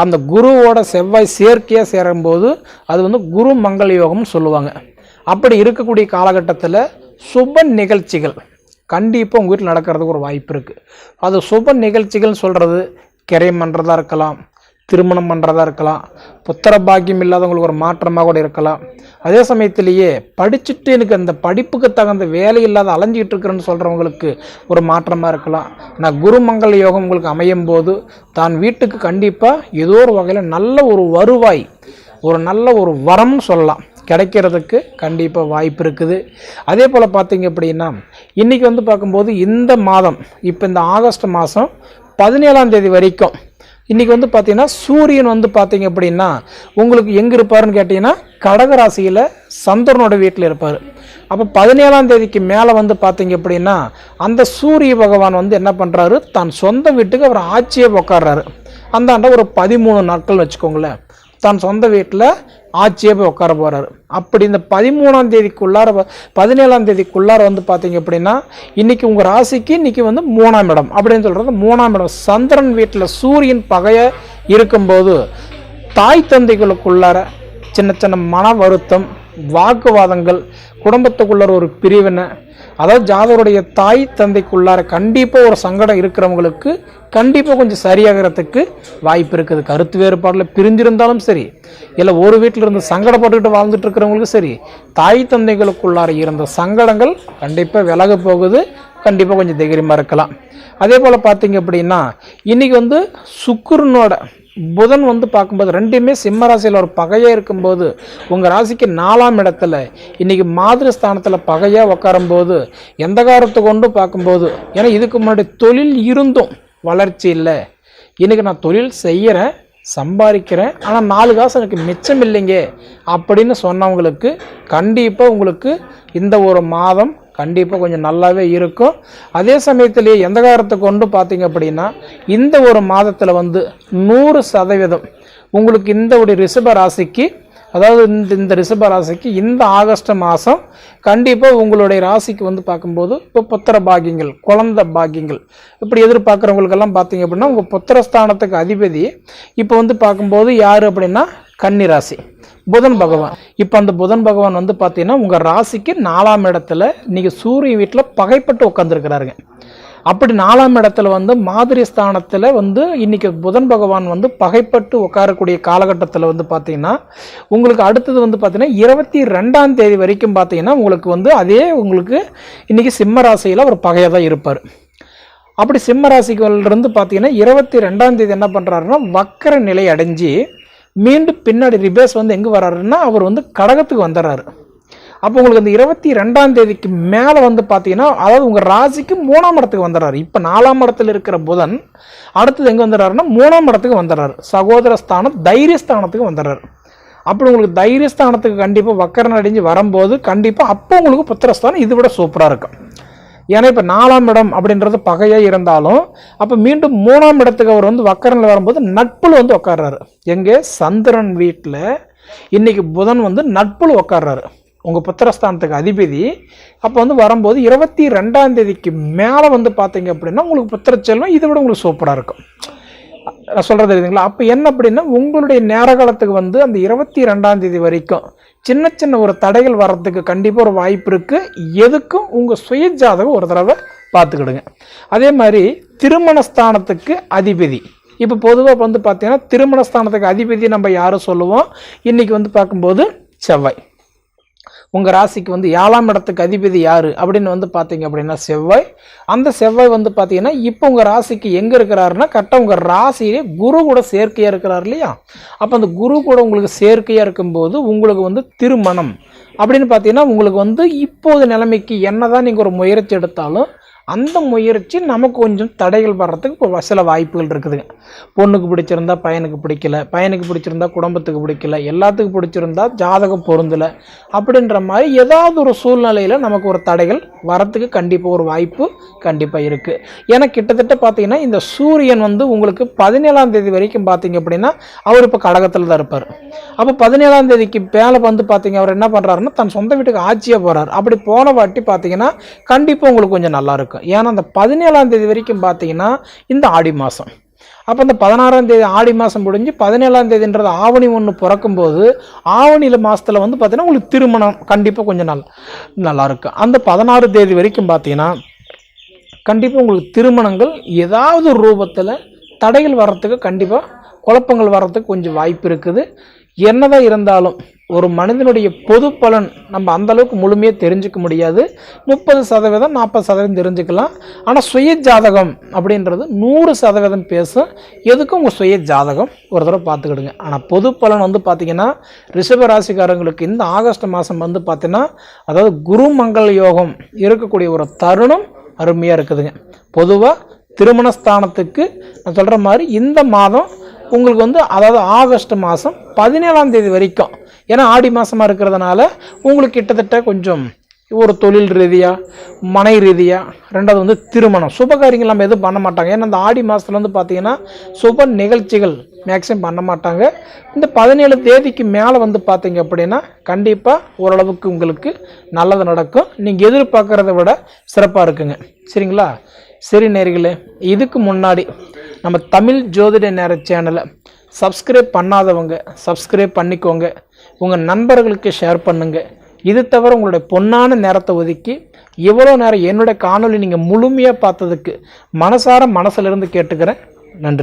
அந்த குருவோட செவ்வாய் சேர்க்கையாக சேரும்போது அது வந்து குரு மங்கள யோகம்னு சொல்லுவாங்க. அப்படி இருக்கக்கூடிய காலகட்டத்தில் சுப நிகழ்ச்சிகள் கண்டிப்பாக உங்கள் வீட்டில் நடக்கிறதுக்கு ஒரு வாய்ப்பு இருக்குது. அது சுப நிகழ்ச்சிகள்னு சொல்கிறது கிரையம் பண்ணுறதா இருக்கலாம், திருமணம் பண்ணுறதா இருக்கலாம், புத்திர பாக்கியம் இல்லாதவங்களுக்கு ஒரு மாற்றமாக கூட இருக்கலாம். அதே சமயத்திலேயே படிச்சுட்டு எனக்கு அந்த படிப்புக்கு தகுந்த வேலை இல்லாத அலைஞ்சிக்கிட்டு இருக்கிறேன்னு சொல்கிறவங்களுக்கு ஒரு மாற்றமாக இருக்கலாம். நான் குருமங்கள யோகம் உங்களுக்கு அமையும் போது தான் வீட்டுக்கு கண்டிப்பாக ஏதோ ஒரு வகையில் நல்ல ஒரு வருவாய், ஒரு நல்ல ஒரு வரம்னு சொல்லலாம், கிடைக்கிறதுக்கு கண்டிப்பாக வாய்ப்பு இருக்குது. அதே போல் பார்த்தீங்க அப்படின்னா இன்றைக்கி வந்து பார்க்கும்போது இந்த மாதம் இப்போ இந்த ஆகஸ்ட் மாதம் 17ஆம் தேதி வரைக்கும் இன்றைக்கி வந்து பார்த்தீங்கன்னா சூரியன் வந்து பார்த்தீங்க அப்படின்னா உங்களுக்கு எங்கே இருப்பாருன்னு கேட்டிங்கன்னா கடகராசியில் சந்திரனோட வீட்டில் இருப்பார். அப்போ 17ஆம் தேதிக்கு மேலே வந்து பார்த்தீங்க அப்படின்னா அந்த சூரிய பகவான் வந்து என்ன பண்ணுறாரு, தான் சொந்த வீட்டுக்கு அவர் ஆட்சியே உட்கார்றாரு. அந்தாண்ட ஒரு 13 நாட்கள் வச்சுக்கோங்களேன், தான் சொந்த வீட்டில் ஆட்சியே போய் உட்கார போகிறாரு. அப்படி இந்த 13ஆம் தேதிக்குள்ளார 17ஆம் தேதிக்குள்ளார வந்து பார்த்தீங்க அப்படின்னா இன்றைக்கி உங்கள் ராசிக்கு இன்றைக்கி வந்து 3ஆம் இடம் அப்படின்னு சொல்கிறது 3ஆம் இடம் சந்திரன் வீட்டில் சூரியன் பகைய இருக்கும்போது தாய் தந்தைகளுக்குள்ளார சின்ன சின்ன மன வருத்தம், வாக்குவாதங்கள், குடும்பத்துக்குள்ளார ஒரு பிரிவினை, அதாவது ஜாதகருடைய தாய் தந்தைக்குள்ளார கண்டிப்பாக ஒரு சங்கடம் இருக்கிறவங்களுக்கு கண்டிப்பாக கொஞ்சம் சரியாகிறதுக்கு வாய்ப்பு இருக்குது. கருத்து வேறுபாடில் பிரிஞ்சிருந்தாலும் சரி, இல்லை ஒரு வீட்டில் இருந்து சங்கடப்பட்டுக்கிட்டு வாழ்ந்துட்டு இருக்கிறவங்களுக்கும் சரி, தாய் தந்தைகளுக்குள்ளார இருந்த சங்கடங்கள் கண்டிப்பாக விலக போகுது. கண்டிப்பாக கொஞ்சம் தைரியமாக இருக்கலாம். அதே போல் பார்த்தீங்க அப்படின்னா இன்றைக்கி வந்து சுக்கிரனோட புதன் வந்து பார்க்கும்போது ரெண்டுமே சிம்ம ராசியில் ஒரு பகையாக இருக்கும்போது உங்கள் ராசிக்கு 4ஆம் இடத்துல இன்றைக்கி மாதிரி ஸ்தானத்தில் பகையாக உட்காரும்போது எந்த காரணத்தை கொண்டு பார்க்கும்போது, ஏன்னா இதுக்கு முன்னாடி தொழில் இருந்தும் வளர்ச்சி இல்லை, இன்றைக்கி நான் தொழில் செய்கிறேன், சம்பாதிக்கிறேன், ஆனால் 4 காசு எனக்கு மிச்சம் இல்லைங்க அப்படின்னு சொன்னவங்களுக்கு கண்டிப்பாக உங்களுக்கு இந்த ஒரு மாதம் கண்டிப்பாக கொஞ்சம் நல்லாவே இருக்கும். அதே சமயத்திலேயே எந்த காரணத்தை கொண்டு பார்த்தீங்க அப்படின்னா இந்த ஒரு மாதத்தில் வந்து 100% உங்களுக்கு இந்த ஒரு ரிஷப ராசிக்கு அதாவது இந்த ரிஷப ராசிக்கு இந்த ஆகஸ்ட் மாதம் கண்டிப்பாக உங்களுடைய ராசிக்கு வந்து பார்க்கும்போது இப்போ புத்திர பாக்கியங்கள், குழந்தை பாக்கியங்கள் இப்படி எதிர்பார்க்குறவங்களுக்கெல்லாம் பார்த்தீங்க அப்படின்னா உங்கள் புத்திரஸ்தானத்துக்கு அதிபதி இப்போ வந்து பார்க்கும்போது யார் அப்படின்னா கன்னி ராசி புதன் பகவான். இப்போ அந்த புதன் பகவான் வந்து பார்த்தீங்கன்னா உங்கள் ராசிக்கு 4ஆம் இடத்துல இன்றைக்கி சூரிய வீட்டில் பகைப்பட்டு உட்காந்துருக்கிறாருங்க. அப்படி 4ஆம் இடத்துல வந்து மாதிரி ஸ்தானத்தில் வந்து இன்றைக்கி புதன் பகவான் வந்து பகைப்பட்டு உட்காரக்கூடிய காலகட்டத்தில் வந்து பார்த்தீங்கன்னா உங்களுக்கு அடுத்தது வந்து பார்த்தீங்கன்னா 22ஆம் தேதி வரைக்கும் பார்த்தீங்கன்னா உங்களுக்கு வந்து அதே உங்களுக்கு இன்றைக்கி சிம்ம ராசியில் ஒரு பகையாக தான் இருப்பார். அப்படி சிம்ம ராசிகளிலிருந்து பார்த்தீங்கன்னா 22ஆம் தேதி என்ன பண்ணுறாருன்னா வக்கர நிலை அடைஞ்சு மீண்டும் பின்னாடி ரிபேஸ் வந்து எங்கே வர்றாருன்னா அவர் வந்து கடகத்துக்கு வந்துடுறாரு. அப்போ உங்களுக்கு அந்த 22ஆம் தேதிக்கு மேலே வந்து பார்த்தீங்கன்னா அதாவது உங்கள் ராசிக்கு 3ஆம் இடத்துக்கு வந்துடுறாரு. இப்போ 4ஆம் இடத்துல இருக்கிற புதன் அடுத்தது எங்கே வந்துடுறாருன்னா 3ஆம் இடத்துக்கு வந்துடுறாரு, சகோதரஸ்தானம் தைரியஸ்தானத்துக்கு வந்துடுறாரு. அப்படி உங்களுக்கு தைரியஸ்தானத்துக்கு கண்டிப்பாக வக்கரன் அடைஞ்சு வரும்போது கண்டிப்பாக அப்போ உங்களுக்கு புத்திரஸ்தானம் இதை விட சூப்பராக இருக்கும். ஏன்னா இப்போ 4ஆம் இடம் அப்படின்றது பகையாக இருந்தாலும் அப்போ மீண்டும் 3ஆம் இடத்துக்கு அவர் வந்து வக்கரனில் வரும்போது நட்புல வந்து உட்கார்றாரு. எங்கே சந்திரன் வீட்டில் இன்னைக்கு புதன் வந்து நட்புல உட்கார்றாரு உங்கள் புத்திரஸ்தானத்துக்கு அதிபதி. அப்போ வந்து வரும்போது 22ஆம் தேதிக்கு மேலே வந்து பார்த்தீங்க அப்படின்னா உங்களுக்கு புத்திர செல்வம் இதை விட உங்களுக்கு சூப்பராக இருக்கும். நான் சொல்கிறது தெரியுதுங்களா? அப்போ என்ன அப்படின்னா உங்களுடைய நேர காலத்துக்கு வந்து அந்த 22ஆம் தேதி வரைக்கும் சின்ன சின்ன ஒரு தடைகள் வர்றதுக்கு கண்டிப்பாக ஒரு வாய்ப்பு இருக்குது. எதுக்கும் உங்கள் சுய ஜாதகம் ஒரு தடவை பார்த்துக்கிடுங்க. அதே மாதிரி திருமணஸ்தானத்துக்கு அதிபதி இப்போ பொதுவாக வந்து பார்த்தீங்கன்னா திருமணஸ்தானத்துக்கு அதிபதி நம்ம யாரும் சொல்லுவோம், இன்றைக்கி வந்து பார்க்கும்போது செவ்வாய். உங்கள் ராசிக்கு வந்து 7ஆம் இடத்துக்கு அதிபதி யார் அப்படின்னு வந்து பார்த்தீங்க அப்படின்னா செவ்வாய். அந்த செவ்வாய் வந்து பார்த்தீங்கன்னா இப்போ உங்கள் ராசிக்கு எங்கே இருக்கிறாருன்னா கரெக்டாக உங்கள் ராசியிலே குரு கூட சேர்க்கையாக இருக்கிறார் இல்லையா. அப்போ அந்த குரு கூட உங்களுக்கு சேர்க்கையாக இருக்கும்போது உங்களுக்கு வந்து திருமணம் அப்படின்னு பார்த்தீங்கன்னா உங்களுக்கு வந்து இப்போது நிலைமைக்கு என்னதான் நீங்கள் ஒரு முயற்சி எடுத்தாலும் அந்த முயற்சி நமக்கு கொஞ்சம் தடைகள் வர்றதுக்கு இப்போ சில வாய்ப்புகள் இருக்குதுங்க. பொண்ணுக்கு பிடிச்சிருந்தா பையனுக்கு பிடிக்கல, பையனுக்கு பிடிச்சிருந்தா குடும்பத்துக்கு பிடிக்கல, எல்லாத்துக்கும் பிடிச்சிருந்தா ஜாதகம் பொருந்தலை அப்படின்ற மாதிரி ஏதாவது ஒரு சூழ்நிலையில் நமக்கு ஒரு தடைகள் வரத்துக்கு கண்டிப்பாக ஒரு வாய்ப்பு கண்டிப்பாக இருக்குது. ஏன்னா கிட்டத்தட்ட பார்த்தீங்கன்னா இந்த சூரியன் வந்து உங்களுக்கு 17ஆம் தேதி வரைக்கும் பார்த்தீங்க அப்படின்னா அவர் இப்போ கடகத்தில் தான் இருப்பார். அப்போ 17ஆம் தேதிக்கு மேலே வந்து பார்த்தீங்க அவர் என்ன பண்ணுறாருன்னா தன் சொந்த வீட்டுக்கு ஆட்சியாக போகிறார். அப்படி போன வாட்டி பார்த்தீங்கன்னா கண்டிப்பாக உங்களுக்கு கொஞ்சம் நல்லா இருக்கும். ஏன்னா அந்த 17ஆம் தேதி வரைக்கும் பார்த்தீங்கன்னா இந்த ஆடி மாதம், அப்போ இந்த 16ஆம் தேதி ஆடி மாதம் முடிஞ்சு 17ஆம் தேதின்றது ஆவணி 1 பிறக்கும்போது ஆவணியில் மாதத்தில் வந்து பார்த்தீங்கன்னா உங்களுக்கு திருமணம் கண்டிப்பாக கொஞ்சம் நல்லா இருக்கும். அந்த 16 தேதி வரைக்கும் பார்த்தீங்கன்னா கண்டிப்பாக உங்களுக்கு திருமணங்கள் ஏதாவது ஒரு ரூபத்தில் தடைகள் வர்றதுக்கு கண்டிப்பாக குழப்பங்கள் வர்றதுக்கு கொஞ்சம் வாய்ப்பு இருக்குது. என்னதான் இருந்தாலும் ஒரு மனிதனுடைய பொது பலன் நம்ம அந்தளவுக்கு முழுமையாக தெரிஞ்சுக்க முடியாது. 30% 40% தெரிஞ்சுக்கலாம். ஆனால் சுய ஜாதகம் அப்படின்றது 100% பேசும். எதுக்கும் உங்கள் சுய ஜாதகம் ஒரு தடவை பார்த்துக்கிடுங்க. ஆனால் பொது பலன் வந்து பார்த்திங்கன்னா ரிஷப ராசிக்காரங்களுக்கு இந்த ஆகஸ்ட் மாதம் வந்து பார்த்திங்கன்னா அதாவது குரு மங்கள யோகம் இருக்கக்கூடிய ஒரு தருணம் அருமையாக இருக்குதுங்க. பொதுவாக திருமணஸ்தானத்துக்கு நான் சொல்கிற மாதிரி இந்த மாதம் உங்களுக்கு வந்து அதாவது ஆகஸ்ட் மாதம் 17ஆம் தேதி வரைக்கும், ஏன்னா ஆடி மாதமாக இருக்கிறதுனால உங்களுக்கு கிட்டத்தட்ட கொஞ்சம் ஒரு தொழில் ரீதியாக மனை ரீதியாக, ரெண்டாவது வந்து திருமணம் சுபகாரியங்கள் நம்ம எதுவும் பண்ண மாட்டாங்க. ஏன்னா இந்த ஆடி மாதத்தில் வந்து பார்த்திங்கன்னா சுப நிகழ்ச்சிகள் மேக்ஸிமம் பண்ண மாட்டாங்க. இந்த 17 தேதிக்கு மேலே வந்து பார்த்தீங்க அப்படின்னா கண்டிப்பாக ஓரளவுக்கு உங்களுக்கு நல்லது நடக்கும். நீங்கள் எதிர்பார்க்குறத விட சிறப்பாக இருக்குங்க. சரிங்களா? சரி நேயர்களே, இதுக்கு முன்னாடி நம்ம தமிழ் ஜோதிட நேர சேனலை சப்ஸ்கிரைப் பண்ணாதவங்க சப்ஸ்கிரைப் பண்ணிக்கோங்க, உங்கள் நண்பர்களுக்கு ஷேர் பண்ணுங்கள். இது தவிர உங்களுடைய பொன்னான நேரத்தை ஒதுக்கி இவ்வளோ நேரம் என்னுடைய காணொலி நீங்கள் முழுமையாக பார்த்ததுக்கு மனசிலிருந்து கேட்டுக்கிறேன்.